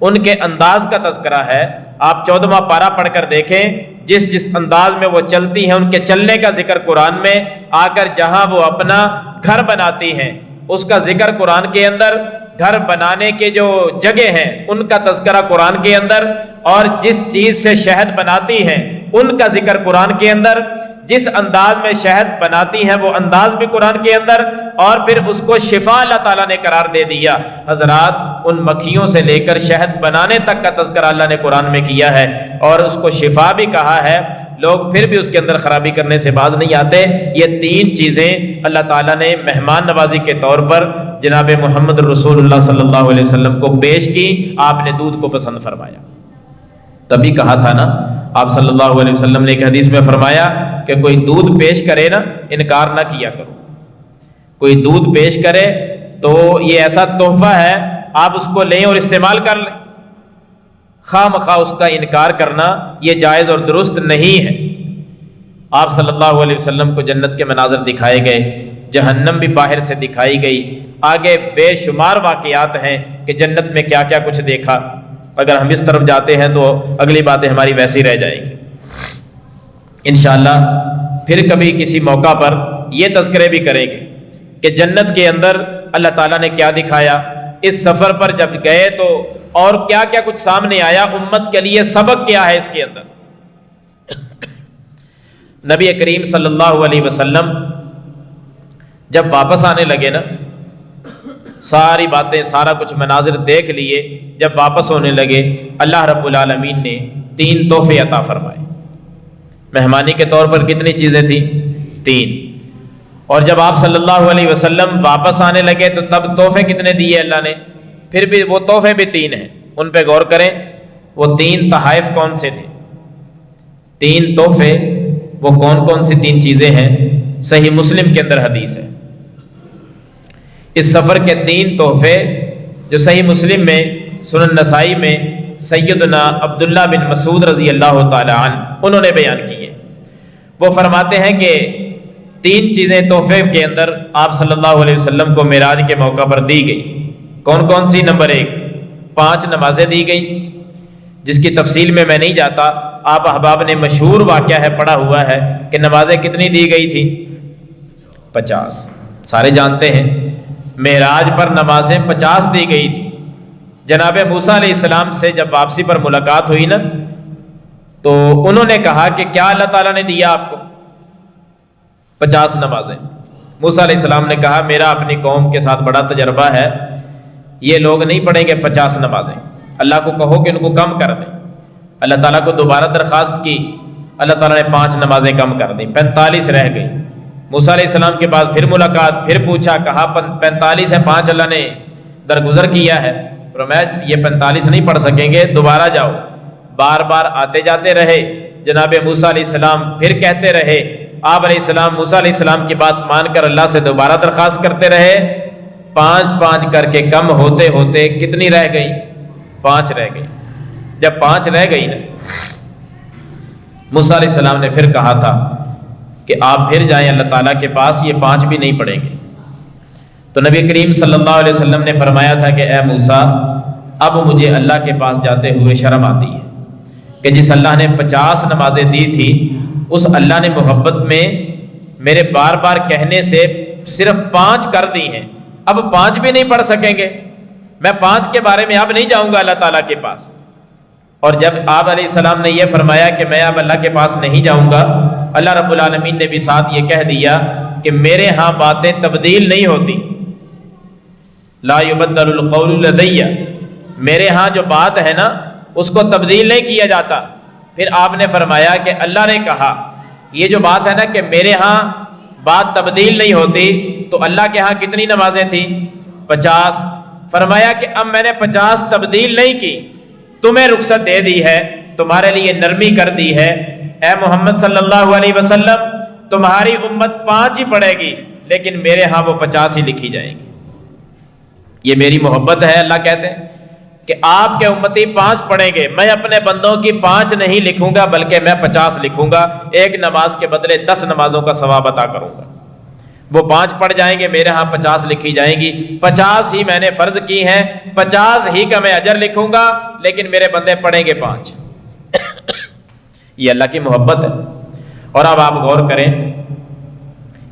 ان کے انداز کا تذکرہ ہے۔ آپ 14واں پارہ پڑھ کر دیکھیں، جس انداز میں وہ چلتی ہیں ان کے چلنے کا ذکر قرآن میں، آ کر جہاں وہ اپنا گھر بناتی ہیں اس کا ذکر قرآن کے اندر، گھر بنانے کے جو جگہ ہیں ان کا تذکرہ قرآن کے اندر، اور جس چیز سے شہد بناتی ہیں ان کا ذکر قرآن کے اندر، جس انداز میں شہد بناتی ہیں وہ انداز بھی قرآن کے اندر، اور پھر اس کو شفا اللہ تعالیٰ نے قرار دے دیا۔ حضرات، ان مکھیوں سے لے کر شہد بنانے تک کا تذکرہ اللہ نے قرآن میں کیا ہے اور اس کو شفا بھی کہا ہے۔ لوگ پھر بھی اس کے اندر خرابی کرنے سے باز نہیں آتے۔ یہ تین چیزیں اللہ تعالیٰ نے مہمان نوازی کے طور پر جناب محمد رسول اللہ صلی اللہ علیہ وسلم کو پیش کی۔ آپ نے دودھ کو پسند فرمایا، تبھی کہا تھا نا آپ صلی اللہ علیہ وسلم نے ایک حدیث میں فرمایا کہ کوئی دودھ پیش کرے نا انکار نہ کیا کرو۔ کوئی دودھ پیش کرے تو یہ ایسا تحفہ ہے، آپ اس کو لیں اور استعمال کر لیں۔ خواہ مخواہ اس کا انکار کرنا یہ جائز اور درست نہیں ہے۔ آپ صلی اللہ علیہ وسلم کو جنت کے مناظر دکھائے گئے، جہنم بھی باہر سے دکھائی گئی، آگے بے شمار واقعات ہیں کہ جنت میں کیا کیا کچھ دیکھا۔ اگر ہم اس طرف جاتے ہیں تو اگلی باتیں ہماری ویسی رہ جائیں گی۔ انشاءاللہ پھر کبھی کسی موقع پر یہ تذکرے بھی کریں گے کہ جنت کے اندر اللہ تعالیٰ نے کیا دکھایا، اس سفر پر جب گئے تو اور کیا کیا کچھ سامنے آیا، امت کے لیے سبق کیا ہے اس کے اندر۔ نبی کریم صلی اللہ علیہ وسلم جب واپس آنے لگے نا، ساری باتیں سارا کچھ مناظر دیکھ لیے، جب واپس ہونے لگے اللہ رب العالمین نے 3 تحفے عطا فرمائے۔ مہمانی کے طور پر کتنی چیزیں تھیں؟ 3۔ اور جب آپ صلی اللہ علیہ وسلم واپس آنے لگے تو تب تحفے کتنے دیے اللہ نے؟ پھر بھی وہ تحفے بھی 3 ہیں، ان پہ غور کریں۔ وہ 3 تحائف کون سے تھے؟ 3 تحفے وہ کون کون سی 3 چیزیں ہیں؟ صحیح مسلم کے اندر حدیث ہے، اس سفر کے 3 تحفے جو صحیح مسلم میں، سنن نسائی میں سیدنا عبداللہ بن مسعود رضی اللہ تعالی عنہ انہوں نے بیان کیے۔ وہ فرماتے ہیں کہ 3 چیزیں تحفے کے اندر آپ صلی اللہ علیہ وسلم کو معراج کے موقع پر دی گئی۔ کون کون سی؟ نمبر 1، 5 نمازیں دی گئی، جس کی تفصیل میں نہیں جاتا، آپ احباب نے مشہور واقعہ ہے پڑھا ہوا ہے کہ نمازیں کتنی دی گئی تھی؟ 50، سارے جانتے ہیں معراج پر نمازیں 50 دی گئی تھی۔ جناب موسیٰ علیہ السلام سے جب واپسی پر ملاقات ہوئی نا، تو انہوں نے کہا کہ کیا اللہ تعالیٰ نے دیا آپ کو؟ 50 نمازیں۔ موسیٰ علیہ السلام نے کہا میرا اپنی قوم کے ساتھ بڑا تجربہ ہے، یہ لوگ نہیں پڑھیں گے 50 نمازیں، اللہ کو کہو کہ ان کو کم کر دیں۔ اللہ تعالیٰ کو دوبارہ درخواست کی، اللہ تعالیٰ نے 5 نمازیں کم کر دیں، 45 رہ گئی۔ موسیٰ علیہ السلام کے بعد پھر ملاقات، پھر پوچھا، کہا 45 ہے، 5 اللہ نے درگزر کیا ہے، فرمایا یہ 45 نہیں پڑھ سکیں گے، دوبارہ جاؤ۔ بار بار آتے جاتے رہے، جناب موسیٰ علیہ السلام پھر کہتے رہے، آپ علیہ السلام موسیٰ علیہ السلام کی بات مان کر اللہ سے دوبارہ درخواست کرتے رہے، 5 کر کے کم ہوتے ہوتے کتنی رہ گئی؟ 5 رہ گئی۔ جب 5 رہ گئی نا، موسیٰ علیہ السلام نے پھر کہا تھا کہ آپ پھر جائیں اللہ تعالیٰ کے پاس، یہ 5 بھی نہیں پڑھیں گے۔ تو نبی کریم صلی اللہ علیہ وسلم نے فرمایا تھا کہ اے موسیٰ، اب مجھے اللہ کے پاس جاتے ہوئے شرم آتی ہے کہ جس اللہ نے 50 نمازیں دی تھی، اس اللہ نے محبت میں میرے بار بار کہنے سے صرف 5 کر دی ہیں، اب 5 بھی نہیں پڑھ سکیں گے، میں 5 کے بارے میں اب نہیں جاؤں گا اللہ تعالیٰ کے پاس۔ اور جب آپ علیہ السلام نے یہ فرمایا کہ میں اب اللہ کے پاس نہیں جاؤں گا، اللہ رب العالمین نے بھی ساتھ یہ کہہ دیا کہ میرے ہاں باتیں تبدیل نہیں ہوتی، لا یبدل القول لدی، میرے ہاں جو بات ہے نا اس کو تبدیل نہیں کیا جاتا۔ پھر آپ نے فرمایا کہ اللہ نے کہا، یہ جو بات ہے نا کہ میرے ہاں بات تبدیل نہیں ہوتی، تو اللہ کے ہاں کتنی نمازیں تھیں؟ 50۔ فرمایا کہ اب میں نے 50 تبدیل نہیں کی، تمہیں رخصت دے دی ہے، تمہارے لیے نرمی کر دی ہے، اے محمد صلی اللہ علیہ وسلم تمہاری امت 5 ہی پڑھے گی، لیکن میرے ہاں وہ 50 ہی لکھی جائیں گی۔ یہ میری محبت ہے، اللہ کہتے ہیں کہ آپ کے امتی 5 پڑھیں گے، میں اپنے بندوں کی 5 نہیں لکھوں گا بلکہ میں 50 لکھوں گا، ایک نماز کے بدلے 10 نمازوں کا ثواب عطا کروں گا۔ وہ 5 پڑھ جائیں گے، میرے ہاں 50 لکھی جائیں گی، 50 ہی میں نے فرض کی ہیں، 50 ہی کا میں اجر لکھوں گا، لیکن میرے بندے پڑھیں گے 5۔ یہ اللہ کی محبت ہے۔ اور اب آپ غور کریں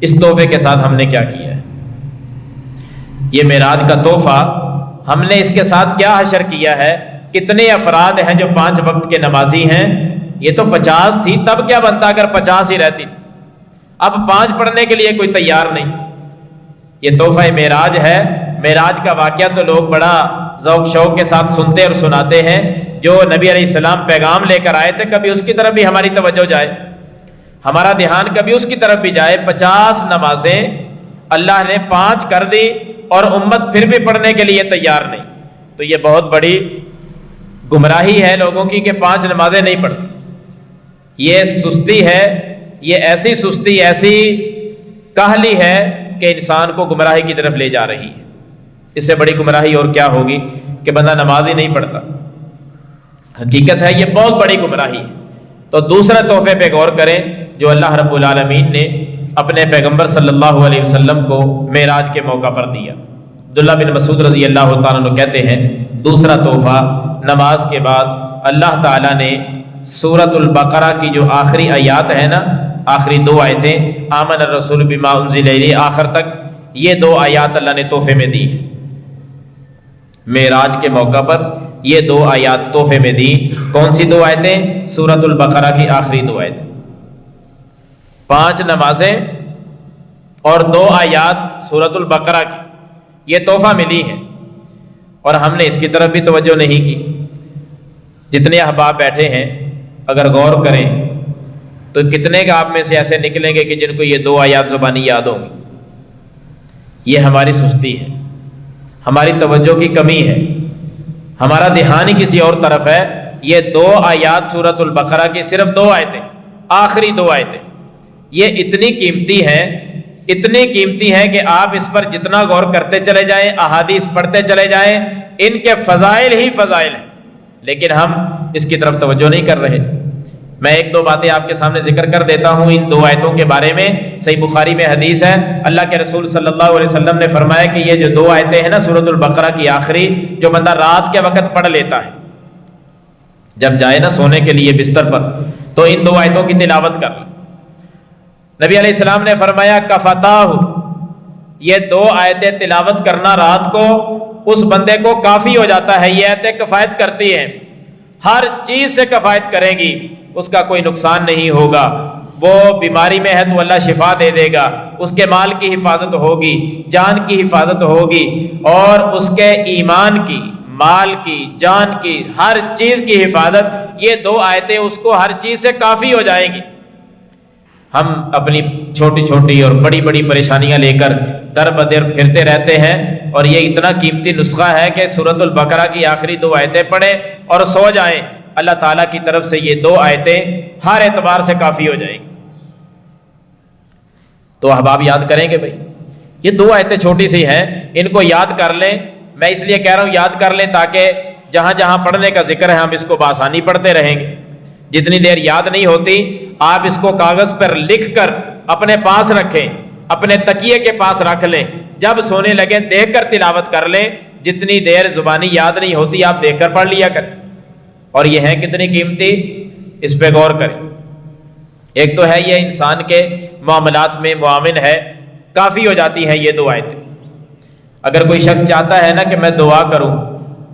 اس تحفے کے ساتھ ہم نے کیا کیا ہے۔ یہ معراج کا تحفہ ہم نے اس کے ساتھ کیا حشر کیا ہے؟ کتنے افراد ہیں جو 5 وقت کے نمازی ہیں؟ یہ تو 50 تھی، تب کیا بنتا اگر 50 ہی رہتی؟ اب 5 پڑھنے کے لیے کوئی تیار نہیں۔ یہ تحفہ معراج ہے۔ معراج کا واقعہ تو لوگ بڑا ذوق شوق کے ساتھ سنتے اور سناتے ہیں، جو نبی علیہ السلام پیغام لے کر آئے تھے، کبھی اس کی طرف بھی ہماری توجہ جائے، ہمارا دھیان کبھی اس کی طرف بھی جائے۔ 50 نمازیں اللہ نے 5 کر دی اور امت پھر بھی پڑھنے کے لیے تیار نہیں، تو یہ بہت بڑی گمراہی ہے لوگوں کی کہ 5 نمازیں نہیں پڑھتی۔ یہ سستی ہے، یہ ایسی سستی، ایسی کاہلی ہے کہ انسان کو گمراہی کی طرف لے جا رہی ہے۔ اس سے بڑی گمراہی اور کیا ہوگی کہ بندہ نماز ہی نہیں پڑھتا۔ حقیقت ہے یہ بہت بڑی گمراہی ہے۔ تو دوسرے تحفے پہ غور کریں جو اللہ رب العالمین نے اپنے پیغمبر صلی اللہ علیہ وسلم کو معراج کے موقع پر دیا۔ عبداللہ بن مسعود رضی اللہ تعالیٰ عنہ کہتے ہیں دوسرا تحفہ، نماز کے بعد اللہ تعالیٰ نے سورۃ البقرہ کی جو آخری آیات ہے نا، آخری 2 آیتیں، آمن الرسول بما انزل الیہ آخر تک، یہ 2 آیات اللہ نے تحفے میں دی ہیں۔ معراج کے موقع پر یہ 2 آیات تحفے میں دی۔ کون سی 2 آیتیں؟ سورۃ البقرہ کی آخری 2 آیتیں، 5 نمازیں اور 2 آیات سورۃ البقرہ کی، یہ تحفہ ملی ہے، اور ہم نے اس کی طرف بھی توجہ نہیں کی۔ جتنے احباب بیٹھے ہیں اگر غور کریں تو کتنے کا آپ میں سے ایسے نکلیں گے کہ جن کو یہ 2 آیات زبانی یاد ہوں گی؟ یہ ہماری سستی ہے، ہماری توجہ کی کمی ہے، ہمارا دھیان ہی کسی اور طرف ہے۔ یہ 2 آیات سورۃ البقرہ کی، صرف 2 آیتیں آخری 2 آیتیں یہ اتنی قیمتی ہیں کہ آپ اس پر جتنا غور کرتے چلے جائیں، احادیث پڑھتے چلے جائیں، ان کے فضائل ہی فضائل ہیں، لیکن ہم اس کی طرف توجہ نہیں کر رہے۔ میں 1-2 باتیں آپ کے سامنے ذکر کر دیتا ہوں ان 2 آیتوں کے بارے میں۔ صحیح بخاری میں حدیث ہے، اللہ کے رسول صلی اللہ علیہ وسلم نے فرمایا کہ یہ جو 2 آیتیں ہیں نا سورۃ البقرہ کی آخری، جو بندہ رات کے وقت پڑھ لیتا ہے جب جائے نا سونے کے لیے بستر پر، تو ان 2 آیتوں کی تلاوت کر لے۔ نبی علیہ السلام نے فرمایا کفتاہ، یہ 2 آیتیں تلاوت کرنا رات کو اس بندے کو کافی ہو جاتا ہے۔ یہ آیتیں کفایت کرتی ہیں، ہر چیز سے کفایت کریں گی، اس کا کوئی نقصان نہیں ہوگا، وہ بیماری میں ہے تو اللہ شفا دے دے گا، اس کے مال کی حفاظت ہوگی، جان کی حفاظت ہوگی، اور اس کے ایمان کی، مال کی، جان کی، ہر چیز کی حفاظت۔ یہ 2 آیتیں اس کو ہر چیز سے کافی ہو جائیں گی۔ ہم اپنی چھوٹی چھوٹی اور بڑی بڑی پریشانیاں لے کر در بدر پھرتے رہتے ہیں، اور یہ اتنا قیمتی نسخہ ہے کہ سورۃ البقرہ کی آخری 2 آیتیں پڑھیں اور سو جائیں، اللہ تعالیٰ کی طرف سے یہ 2 آیتیں ہر اعتبار سے کافی ہو جائیں گی۔ تو احباب یاد کریں گے بھائی، یہ 2 آیتیں چھوٹی سی ہیں، ان کو یاد کر لیں۔ میں اس لیے کہہ رہا ہوں یاد کر لیں تاکہ جہاں جہاں پڑھنے کا ذکر ہے ہم اس کو بآسانی پڑھتے رہیں گے۔ جتنی دیر یاد نہیں ہوتی آپ اس کو کاغذ پر لکھ کر اپنے پاس رکھیں، اپنے تکیے کے پاس رکھ لیں، جب سونے لگیں دیکھ کر تلاوت کر لیں۔ جتنی دیر زبانی یاد نہیں ہوتی آپ دیکھ کر پڑھ لیا کریں۔ اور یہ ہے کتنی قیمتی، اس پہ غور کریں۔ ایک تو ہے یہ انسان کے معاملات میں معاون ہے، کافی ہو جاتی ہیں یہ 2 آیتیں۔ اگر کوئی شخص چاہتا ہے نا کہ میں دعا کروں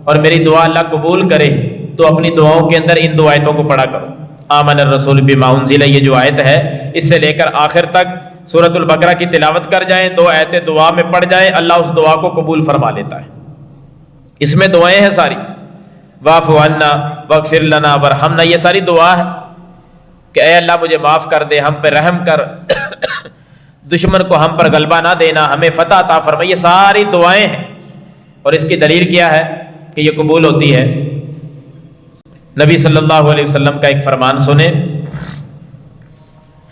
اور میری دعا اللہ قبول کرے، تو اپنی دعاؤں کے اندر ان 2 آیتوں کو پڑھا کرو۔ آمن الرسول بما انزل، یہ جو آیت ہے اس سے لے کر آخر تک سورۃ البقرہ کی تلاوت کر جائیں، 2 آیتیں دعا میں پڑھ جائیں، اللہ اس دعا کو قبول فرما لیتا ہے۔ اس میں دعائیں ہیں ساری، واعف عنا واغفر لنا وارحمنا، یہ ساری دعا ہے کہ اے اللہ مجھے معاف کر دے، ہم پہ رحم کر، دشمن کو ہم پر غلبہ نہ دینا، ہمیں فتح عطا فرما، یہ ساری دعائیں ہیں۔ اور اس کی دلیل کیا ہے کہ یہ قبول ہوتی ہے؟ نبی صلی اللہ علیہ وسلم کا ایک فرمان سنیں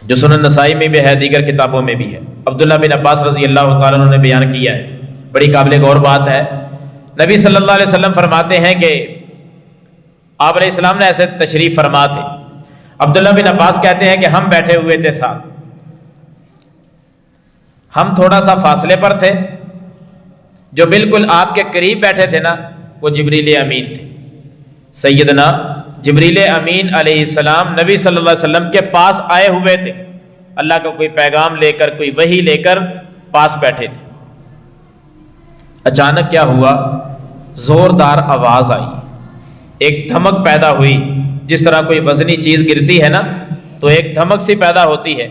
جو سنن نسائی میں بھی ہے، دیگر کتابوں میں بھی ہے۔ عبداللہ بن عباس رضی اللہ تعالیٰ عنہ نے بیان کیا ہے، بڑی قابل غور بات ہے۔ نبی صلی اللہ علیہ وسلم فرماتے ہیں کہ آپ علیہ السلام نے ایسے تشریف فرما تھے۔ عبداللہ بن عباس کہتے ہیں کہ ہم بیٹھے ہوئے تھے ساتھ، ہم تھوڑا سا فاصلے پر تھے، جو بالکل آپ کے قریب بیٹھے تھے نا وہ جبریل امین تھے۔ سیدنا جبریل امین علیہ السلام نبی صلی اللہ علیہ وسلم کے پاس آئے ہوئے تھے، اللہ کا کوئی پیغام لے کر، کوئی وحی لے کر پاس بیٹھے تھے۔ اچانک کیا ہوا، زوردار آواز آئی، ایک دھمک پیدا ہوئی، جس طرح کوئی وزنی چیز گرتی ہے نا تو ایک دھمک سی پیدا ہوتی ہے،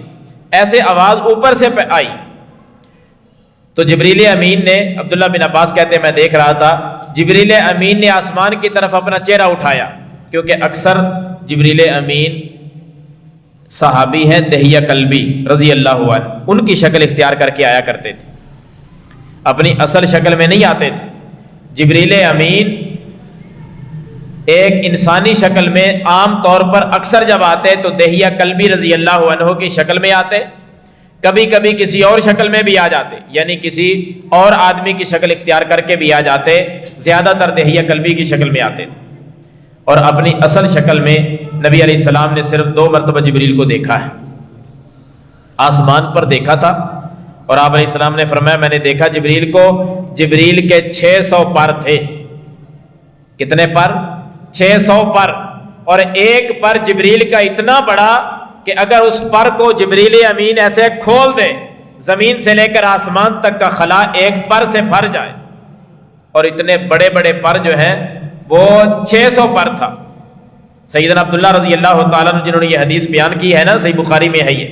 ایسے آواز اوپر سے آئی۔ تو جبریل امین نے، عبداللہ بن عباس کہتے ہیں میں دیکھ رہا تھا، جبریل امین نے آسمان کی طرف اپنا چہرہ اٹھایا، کیونکہ اکثر جبریل امین صحابی ہیں دہیہ کلبی رضی اللہ عنہ، ان کی شکل اختیار کر کے آیا کرتے تھے، اپنی اصل شکل میں نہیں آتے تھے۔ جبریل امین ایک انسانی شکل میں عام طور پر اکثر جب آتے تو دہیہ کلبی رضی اللہ عنہ کی شکل میں آتے، کبھی کبھی کسی اور شکل میں بھی آ جاتے، یعنی کسی اور آدمی کی شکل اختیار کر کے بھی آ جاتے، زیادہ تر دہیہ کلبی کی شکل میں آتے تھے۔ اور اپنی اصل شکل میں نبی علیہ السلام نے صرف 2 مرتبہ جبریل کو دیکھا ہے، آسمان پر دیکھا تھا، اور آپ علیہ السلام نے فرمایا میں نے دیکھا جبریل کو، جبریل کے 600 پر تھے۔ کتنے پر؟ 600 پر، اور ایک پر جبریل کا اتنا بڑا کہ اگر اس پر کو جبریل امین ایسے کھول دے، زمین سے لے کر آسمان تک کا خلا ایک پر سے بھر جائے، اور اتنے بڑے بڑے پر جو ہیں وہ 600 پر تھا۔ سیدنا عبداللہ رضی اللہ تعالیٰ عنہ جنہوں نے یہ حدیث بیان کی ہے نا، صحیح بخاری میں ہے یہ،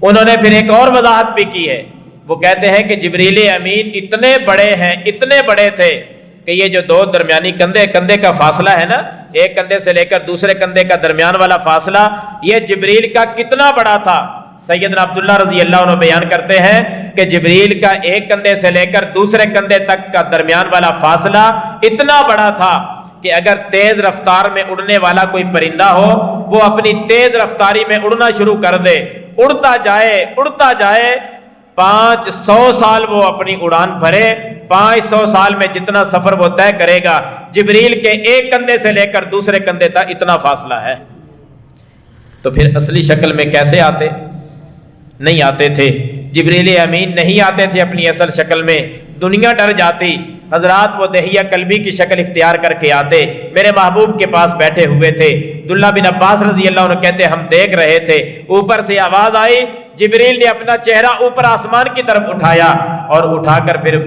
انہوں نے پھر ایک اور وضاحت بھی کی ہے۔ وہ کہتے ہیں کہ جبریل امین اتنے بڑے ہیں، اتنے بڑے تھے کہ یہ جو 2 درمیانی کندھے کا فاصلہ ہے نا، ایک کندھے سے لے کر دوسرے کندھے کا درمیان والا فاصلہ، یہ جبریل کا کتنا بڑا تھا۔ سیدنا عبداللہ رضی اللہ عنہ بیان کرتے ہیں کہ جبریل کا ایک کندھے سے لے کر دوسرے کندھے تک کا درمیان والا فاصلہ اتنا بڑا تھا کہ اگر تیز رفتار میں اڑنے والا کوئی پرندہ ہو وہ اپنی تیز رفتاری میں اڑنا شروع کر دے، اڑتا جائے 500 سال وہ اپنی اڑان بھرے، 500 سال میں جتنا سفر وہ طے کرے گا، جبریل کے ایک کندھے سے لے کر دوسرے کندھے تک اتنا فاصلہ ہے۔ تو پھر اصلی شکل میں کیسے آتے؟ نہیں آتے تھے، جبریل امین نہیں آتے تھے اپنی اصل شکل میں، دنیا ڈر جاتی۔ حضرات وہ دہیہ قلبی کی شکل اختیار کر کے آتے، میرے محبوب کے پاس بیٹھے ہوئے تھے۔ عبداللہ بن عباس رضی اللہ عنہ کہتے ہم دیکھ رہے تھے، اوپر سے آواز آئی، جبریل نے اپنا چہرہ اوپر آسمان کی طرف اٹھایا اور اٹھا کر پھر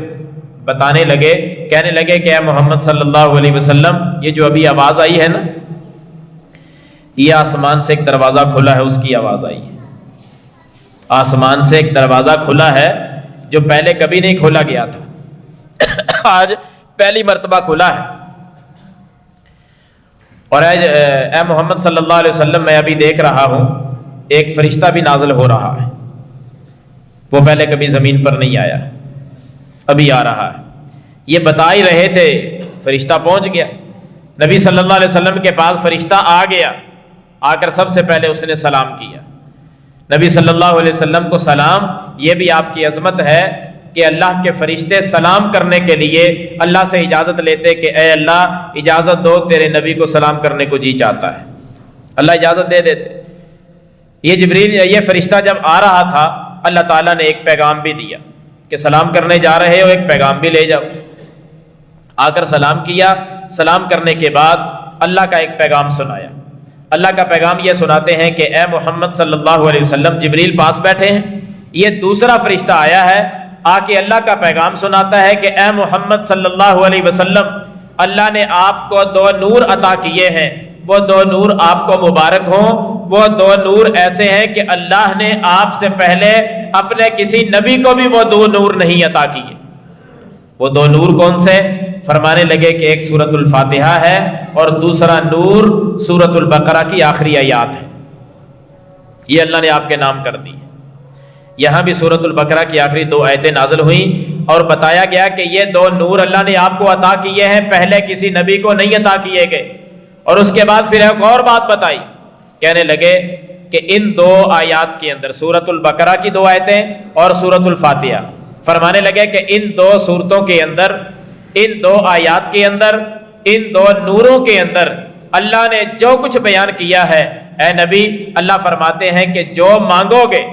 بتانے لگے، کہنے لگے کہ اے محمد صلی اللہ علیہ وسلم، یہ جو ابھی آواز آئی ہے نا، یہ آسمان سے ایک دروازہ کھلا ہے، اس کی آواز آئی ہے۔ آسمان سے ایک دروازہ کھلا ہے جو پہلے کبھی نہیں کھولا گیا تھا، آج پہلی مرتبہ کھلا ہے۔ اور اے محمد صلی اللہ علیہ وسلم، میں ابھی دیکھ رہا ہوں ایک فرشتہ بھی نازل ہو رہا ہے، وہ پہلے کبھی زمین پر نہیں آیا، ابھی آ رہا ہے۔ یہ بتا ہی رہے تھے، فرشتہ پہنچ گیا، نبی صلی اللہ علیہ وسلم کے پاس فرشتہ آ گیا، آ کر سب سے پہلے اس نے سلام کیا۔ نبی صلی اللہ علیہ وسلم کو سلام، یہ بھی آپ کی عظمت ہے کہ اللہ کے فرشتے سلام کرنے کے لیے اللہ سے اجازت لیتے کہ اے اللہ اجازت دو، تیرے نبی کو سلام کرنے کو جی چاہتا ہے، اللہ اجازت دے دیتے۔ یہ فرشتہ جب آ رہا تھا، اللہ تعالیٰ نے ایک پیغام بھی دیا کہ سلام کرنے جا رہے ہو، ایک پیغام بھی لے جاؤ۔ آ کر سلام کیا، سلام کرنے کے بعد اللہ کا ایک پیغام سنایا۔ اللہ کا پیغام یہ سناتے ہیں کہ اے محمد صلی اللہ علیہ وسلم، جبریل پاس بیٹھے ہیں، یہ دوسرا فرشتہ آیا ہے، آ کے اللہ کا پیغام سناتا ہے کہ اے محمد صلی اللہ علیہ وسلم، اللہ نے آپ کو 2 نور عطا کیے ہیں، وہ 2 نور آپ کو مبارک ہوں۔ وہ 2 نور ایسے ہیں کہ اللہ نے آپ سے پہلے اپنے کسی نبی کو بھی وہ 2 نور نہیں عطا کیے۔ وہ 2 نور کون سے؟ فرمانے لگے کہ ایک سورۃ الفاتحہ ہے اور دوسرا نور سورۃ البقرہ کی آخری آیات ہے، یہ اللہ نے آپ کے نام کر دی۔ یہاں بھی سورۃ البقرہ کی آخری 2 آیتیں نازل ہوئیں اور بتایا گیا کہ یہ 2 نور اللہ نے آپ کو عطا کیے ہیں، پہلے کسی نبی کو نہیں عطا کیے گئے۔ اور اس کے بعد پھر ایک اور بات بتائی، کہنے لگے کہ ان 2 آیات کے اندر، سورۃ البقرہ کی 2 آیتیں اور سورۃ الفاتحہ، فرمانے لگے کہ ان 2 سورتوں کے اندر، ان 2 آیات کے اندر، ان 2 نوروں کے اندر اللہ نے جو کچھ بیان کیا ہے، اے نبی اللہ فرماتے ہیں کہ جو مانگو گے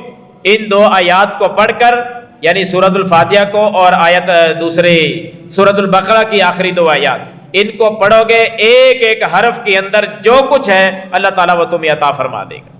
ان 2 آیات کو پڑھ کر، یعنی سورۃ الفاتحہ کو اور آیت دوسری سورۃ البقرہ کی آخری 2 آیات، ان کو پڑھو گے، ایک ایک حرف کے اندر جو کچھ ہے اللہ تعالیٰ وہ تمہیں عطا فرما دے گا،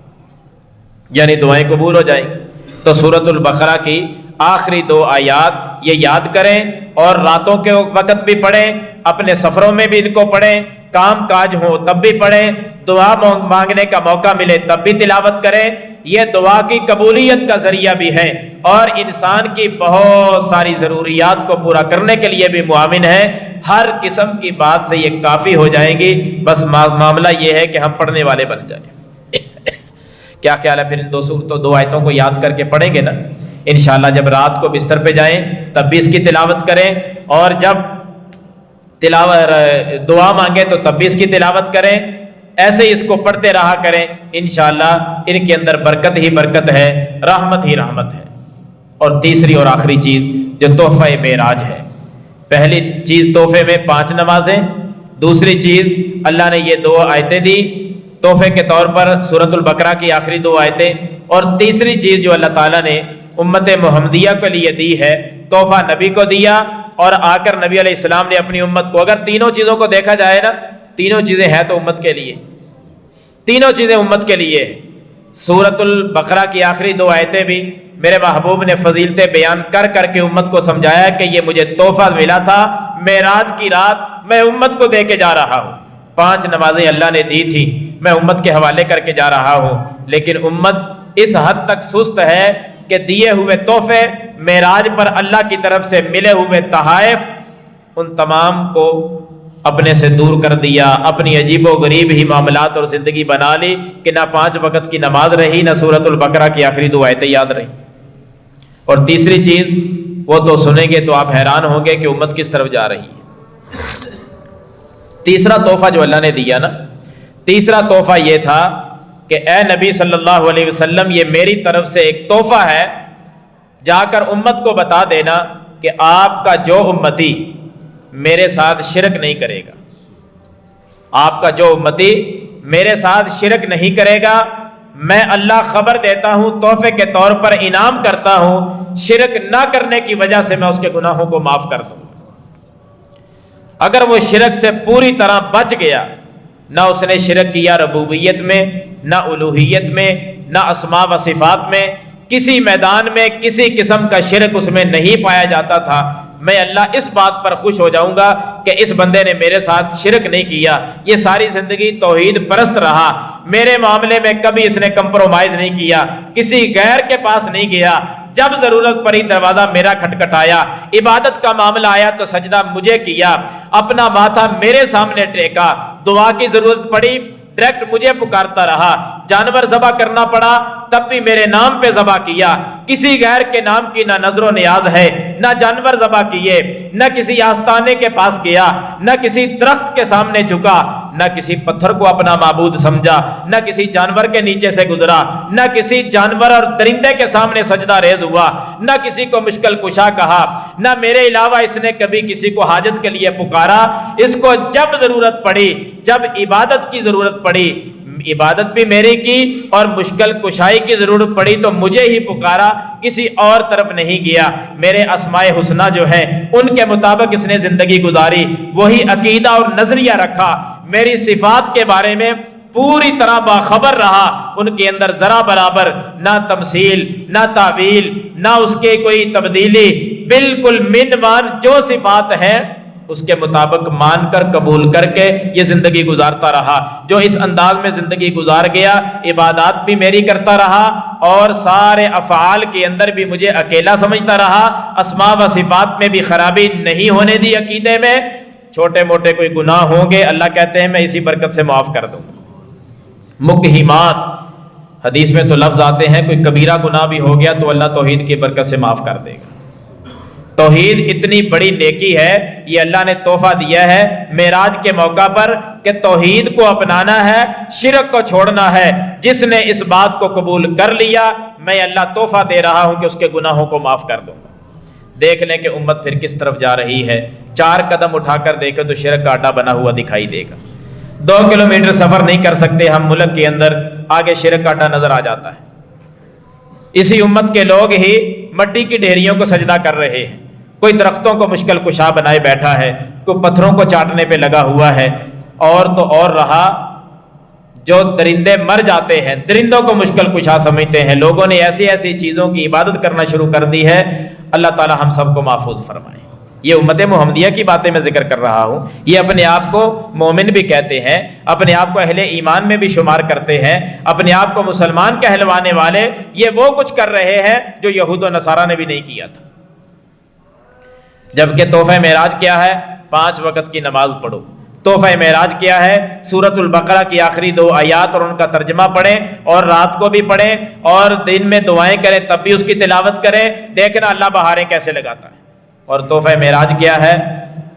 یعنی دعائیں قبول ہو جائیں گی۔ تو سورۃ البقرہ کی آخری 2 آیات یہ یاد کریں اور راتوں کے وقت بھی پڑھیں، اپنے سفروں میں بھی ان کو پڑھیں، کام کاج ہو تب بھی پڑھیں، دعا مانگنے کا موقع ملے تب بھی تلاوت کریں۔ یہ دعا کی قبولیت کا ذریعہ بھی ہے اور انسان کی بہت ساری ضروریات کو پورا کرنے کے لیے بھی معاون ہے۔ ہر قسم کی بات سے یہ کافی ہو جائیں گی، بس معاملہ یہ ہے کہ ہم پڑھنے والے بن جائیں۔ کیا خیال ہے پھر ان 2 آیتوں کو یاد کر کے پڑھیں گے نا انشاءاللہ، جب رات کو بستر پہ جائیں تب بھی اس کی تلاوت کریں، اور جب دعا مانگے تو تب بھی اس کی تلاوت کریں، ایسے ہی اس کو پڑھتے رہا کریں، انشاءاللہ ان کے اندر برکت ہی برکت ہے، رحمت ہی رحمت ہے۔ اور تیسری اور آخری چیز جو تحفہ معراج ہے، پہلی چیز تحفے میں 5 نمازیں، دوسری چیز اللہ نے یہ 2 آیتیں دی تحفے کے طور پر، سورۃ البقرہ کی آخری 2 آیتیں، اور تیسری چیز جو اللہ تعالیٰ نے امت محمدیہ کے لیے دی ہے، تحفہ نبی کو دیا، اور آ کر نبی علیہ السلام نے اپنی امت کو، اگر تینوں چیزوں کو دیکھا جائے نا، تینوں چیزیں ہیں تو امت کے لیے، تینوں چیزیں امت کے لیے۔ سورۃ البقرہ کی آخری 2 آیتیں بھی میرے محبوب نے فضیلتیں بیان کر کر کے امت کو سمجھایا کہ یہ مجھے تحفہ ملا تھا معراج کی رات، میں امت کو دے کے جا رہا ہوں۔ 5 نمازیں اللہ نے دی تھی، میں امت کے حوالے کر کے جا رہا ہوں، لیکن امت اس حد تک سست ہے کہ دیے ہوئے تحفے، معراج پر اللہ کی طرف سے ملے ہوئے تحائف، ان تمام کو اپنے سے دور کر دیا، اپنی عجیب و غریب ہی معاملات اور زندگی بنا لی کہ نہ 5 وقت کی نماز رہی، نہ سورۃ البقرہ کی آخری 2 آیتیں یاد رہی۔ اور تیسری چیز وہ تو سنیں گے تو آپ حیران ہوں گے کہ امت کس طرف جا رہی ہے۔ تیسرا تحفہ جو اللہ نے دیا نا، تیسرا تحفہ یہ تھا کہ اے نبی صلی اللہ علیہ وسلم یہ میری طرف سے ایک تحفہ ہے، جا کر امت کو بتا دینا کہ آپ کا جو امتی میرے ساتھ شرک نہیں کرے گا، آپ کا جو امتی میرے ساتھ شرک نہیں کرے گا، میں اللہ خبر دیتا ہوں، تحفے کے طور پر انعام کرتا ہوں، شرک نہ کرنے کی وجہ سے میں اس کے گناہوں کو معاف کر دوں گا۔ اگر وہ شرک سے پوری طرح بچ گیا، نہ اس نے شرک کیا ربوبیت میں، نہ الوہیت میں، نہ اسماء و صفات میں، کسی میدان میں کسی قسم کا شرک اس میں نہیں پایا جاتا تھا، میں اللہ اس بات پر خوش ہو جاؤں گا کہ اس بندے نے میرے ساتھ شرک نہیں کیا، یہ ساری زندگی توحید پرست رہا، میرے معاملے میں کبھی اس نے کمپرومائز نہیں کیا، کسی غیر کے پاس نہیں گیا، جب ضرورت پڑی دروازہ میرا کھٹکھٹایا، عبادت کا معاملہ آیا تو سجدہ مجھے کیا، اپنا ماتھا میرے سامنے ٹیکا، دعا کی ضرورت پڑی ڈائریکٹ مجھے پکارتا رہا، جانور ذبح کرنا پڑا تب بھی میرے نام پہ ذبح کیا، کسی غیر کے نام کی نہ نظر و نیاز ہے، نہ جانور ذبح کیے، نہ کسی آستانے کے پاس گیا، نہ کسی درخت کے سامنے جھکا، نہ کسی پتھر کو اپنا معبود سمجھا، نہ کسی جانور کے نیچے سے گزرا، نہ کسی جانور اور درندے کے سامنے سجدہ ریز ہوا، نہ کسی کو مشکل کشا کہا، نہ میرے علاوہ اس نے کبھی کسی کو حاجت کے لیے پکارا، اس کو جب ضرورت پڑی، جب عبادت کی ضرورت پڑی، عبادت بھی میری کی اور مشکل کشائی کی ضرورت پڑی تو مجھے ہی پکارا، کسی اور طرف نہیں گیا، میرے اسماء حسنہ جو ہے ان کے مطابق اس نے زندگی گزاری، وہی عقیدہ اور نظریہ رکھا، میری صفات کے بارے میں پوری طرح باخبر رہا، ان کے اندر ذرا برابر نہ تمثیل، نہ تعویل، نہ اس کے کوئی تبدیلی، بالکل منوان جو صفات ہیں اس کے مطابق مان کر قبول کر کے یہ زندگی گزارتا رہا۔ جو اس انداز میں زندگی گزار گیا، عبادات بھی میری کرتا رہا اور سارے افعال کے اندر بھی مجھے اکیلا سمجھتا رہا، اسماء و صفات میں بھی خرابی نہیں ہونے دی، عقیدے میں چھوٹے موٹے کوئی گناہ ہوں گے اللہ کہتے ہیں میں اسی برکت سے معاف کر دوں گا۔ مقہمات، حدیث میں تو لفظ آتے ہیں کوئی کبیرہ گناہ بھی ہو گیا تو اللہ توحید کی برکت سے معاف کر دے گا۔ توحید اتنی بڑی نیکی ہے، یہ اللہ نے تحفہ دیا ہے معراج کے موقع پر کہ توحید کو اپنانا ہے، شرک کو چھوڑنا ہے، جس نے اس بات کو قبول کر لیا میں اللہ تحفہ دے رہا ہوں کہ اس کے گناہوں کو معاف کر دوں گا۔ دیکھ لیں کہ امت پھر کس طرف جا رہی ہے، 4 قدم اٹھا کر دیکھو تو شرک کا اڈا بنا ہوا دکھائی دے گا، 2 کلومیٹر سفر نہیں کر سکتے ہم ملک کے اندر، آگے شرک کا اڈا نظر آ جاتا ہے۔ اسی امت کے لوگ ہی مٹی کی ڈھیریوں کو سجدہ کر رہے ہیں، کوئی درختوں کو مشکل کشا بنائے بیٹھا ہے، کوئی پتھروں کو چاٹنے پہ لگا ہوا ہے، اور تو اور رہا جو درندے مر جاتے ہیں درندوں کو مشکل کشا سمجھتے ہیں، لوگوں نے ایسی ایسی چیزوں کی عبادت کرنا شروع کر دی ہے۔ اللہ تعالی ہم سب کو محفوظ فرمائے۔ یہ امت محمدیہ کی باتیں میں ذکر کر رہا ہوں، یہ اپنے آپ کو مومن بھی کہتے ہیں، اپنے آپ کو اہل ایمان میں بھی شمار کرتے ہیں، اپنے آپ کو مسلمان کہلوانے والے یہ وہ کچھ کر رہے ہیں جو یہود و نصارہ نے بھی نہیں کیا تھا۔ جبکہ تحفہ معراج کیا ہے؟ 5 وقت کی نماز پڑھو۔ تحفہ معراج کیا ہے؟ سورۃ البقرہ کی آخری 2 آیات اور ان کا ترجمہ پڑھیں، اور رات کو بھی پڑھیں اور دن میں دعائیں کریں تب بھی اس کی تلاوت کریں، دیکھنا اللہ بہاریں کیسے لگاتا ہے۔ اور تحفہ معراج کیا ہے؟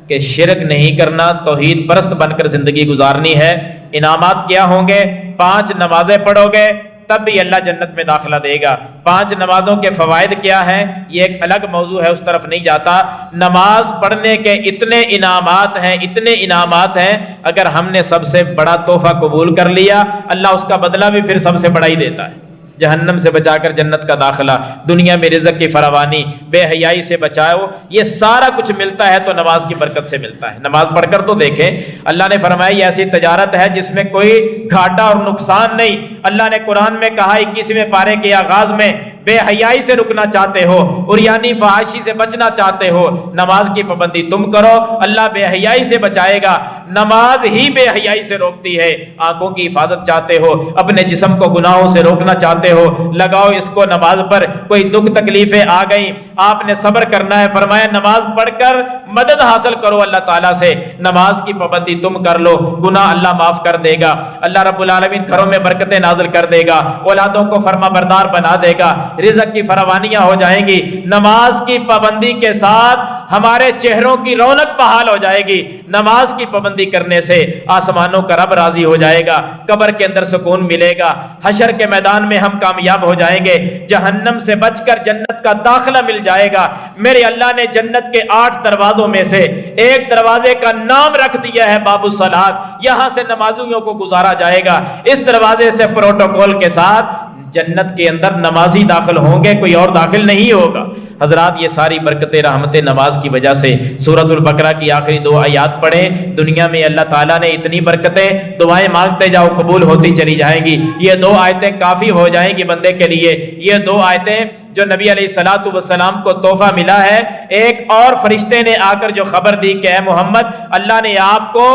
کہ شرک نہیں کرنا، توحید پرست بن کر زندگی گزارنی ہے۔ انعامات کیا ہوں گے؟ 5 نمازیں پڑھو گے تب بھی اللہ جنت میں داخلہ دے گا۔ 5 نمازوں کے فوائد کیا ہیں یہ ایک الگ موضوع ہے، اس طرف نہیں جاتا۔ نماز پڑھنے کے اتنے انعامات ہیں، اگر ہم نے سب سے بڑا تحفہ قبول کر لیا اللہ اس کا بدلہ بھی پھر سب سے بڑا ہی دیتا ہے۔ جہنم سے بچا کر جنت کا داخلہ، دنیا میں رزق کی فراوانی، بے حیائی سے بچاؤ، یہ سارا کچھ ملتا ہے تو نماز کی برکت سے ملتا ہے۔ نماز پڑھ کر تو دیکھیں، اللہ نے فرمایا یہ ایسی تجارت ہے جس میں کوئی گھاٹا اور نقصان نہیں۔ اللہ نے قرآن میں کہا 21ویں پارے کے آغاز میں، بے حیائی سے رکنا چاہتے ہو، عریانی فحاشی سے بچنا چاہتے ہو، نماز کی پابندی تم کرو، اللہ بے حیائی سے بچائے گا۔ نماز ہی بے حیائی سے روکتی ہے۔ آنکھوں کی حفاظت چاہتے ہو، اپنے جسم کو گناہوں سے روکنا چاہتے ہو، لگاؤ اس کو نماز پر۔ کوئی دکھ تکلیفیں آ گئیں، آپ نے صبر کرنا ہے، فرمایا نماز پڑھ کر مدد حاصل کرو اللہ تعالیٰ سے، نماز کی پابندی تم کر لو، گناہ اللہ معاف کر دے گا، اللہ رب العالمین گھروں میں برکتیں نازل کر دے گا، اولادوں کو فرما بردار بنا دے گا، رزق کی فراوانیاں ہو جائیں گی۔ نماز کی پابندی کے ساتھ ہمارے چہروں کی رونق بحال ہو جائے گی، نماز کی پابندی کرنے سے آسمانوں کا رب راضی ہو جائے گا، قبر کے اندر سکون ملے گا، حشر کے میدان میں ہم کامیاب ہو جائیں گے، جہنم سے بچ کر جنت کا داخلہ مل جائے گا۔ میرے اللہ نے جنت کے 8 دروازوں میں سے ایک دروازے کا نام رکھ دیا ہے باب الصلاۃ، یہاں سے نمازیوں کو گزارا جائے گا، اس دروازے سے پروٹوکول کے ساتھ جنت کے اندر نمازی داخل ہوں گے، کوئی اور داخل نہیں ہوگا۔ حضرات یہ ساری برکتیں رحمتیں نماز کی وجہ سے، سورۃ البقرہ کی آخری 2 آیات پڑھیں، دنیا میں اللہ تعالیٰ نے اتنی برکتیں، دعائیں مانگتے جاؤ قبول ہوتی چلی جائیں گی۔ یہ 2 آیتیں کافی ہو جائیں گی بندے کے لیے، یہ 2 آیتیں جو نبی علیہ الصلوۃ والسلام کو تحفہ ملا ہے۔ ایک اور فرشتے نے آ کر جو خبر دی کہ اے محمد، اللہ نے آپ کو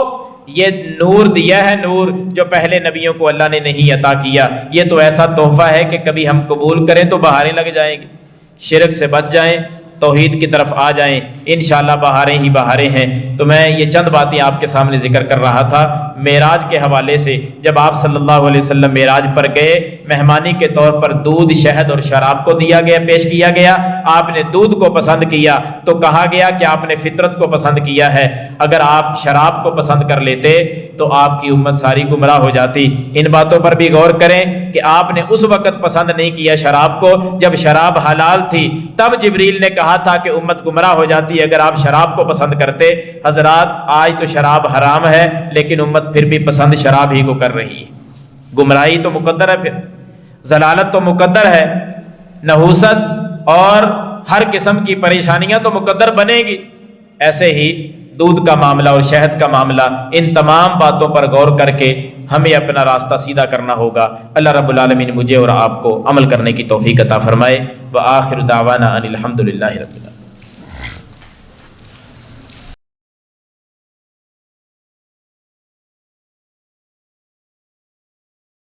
یہ نور دیا ہے، نور جو پہلے نبیوں کو اللہ نے نہیں عطا کیا، یہ تو ایسا تحفہ ہے کہ کبھی ہم قبول کریں تو بہاریں لگ جائیں گی، شرک سے بچ جائیں، توحید کی طرف آ جائیں، انشاءاللہ بہاریں ہی بہاریں ہیں۔ تو میں یہ چند باتیں آپ کے سامنے ذکر کر رہا تھا معراج کے حوالے سے۔ جب آپ صلی اللہ علیہ وسلم معراج پر گئے، مہمانی کے طور پر دودھ، شہد اور شراب کو دیا گیا، پیش کیا گیا۔ آپ نے دودھ کو پسند کیا تو کہا گیا کہ آپ نے فطرت کو پسند کیا ہے، اگر آپ شراب کو پسند کر لیتے تو آپ کی امت ساری گمراہ ہو جاتی۔ ان باتوں پر بھی غور کریں کہ آپ نے اس وقت پسند نہیں کیا شراب کو جب شراب حلال تھی، تب جبریل نے کہا تھا کہ امت گمراہ ہو جاتی اگر آپ شراب کو پسند کرتے۔ حضرات آج تو شراب حرام ہے لیکن امت پھر بھی پسند شراب ہی کو کر رہی ہے۔ گمراہی تو مقدر ہے، پھر ضلالت تو مقدر ہے، نحوست اور ہر قسم کی پریشانیاں تو مقدر بنے گی۔ ایسے ہی دودھ کا معاملہ اور شہد کا معاملہ، ان تمام باتوں پر غور کر کے ہمیں اپنا راستہ سیدھا کرنا ہوگا۔ اللہ رب العالمین مجھے اور آپ کو عمل کرنے کی توفیق عطا فرمائے۔ وآخر دعوانا ان الحمد للہ رب العالمین۔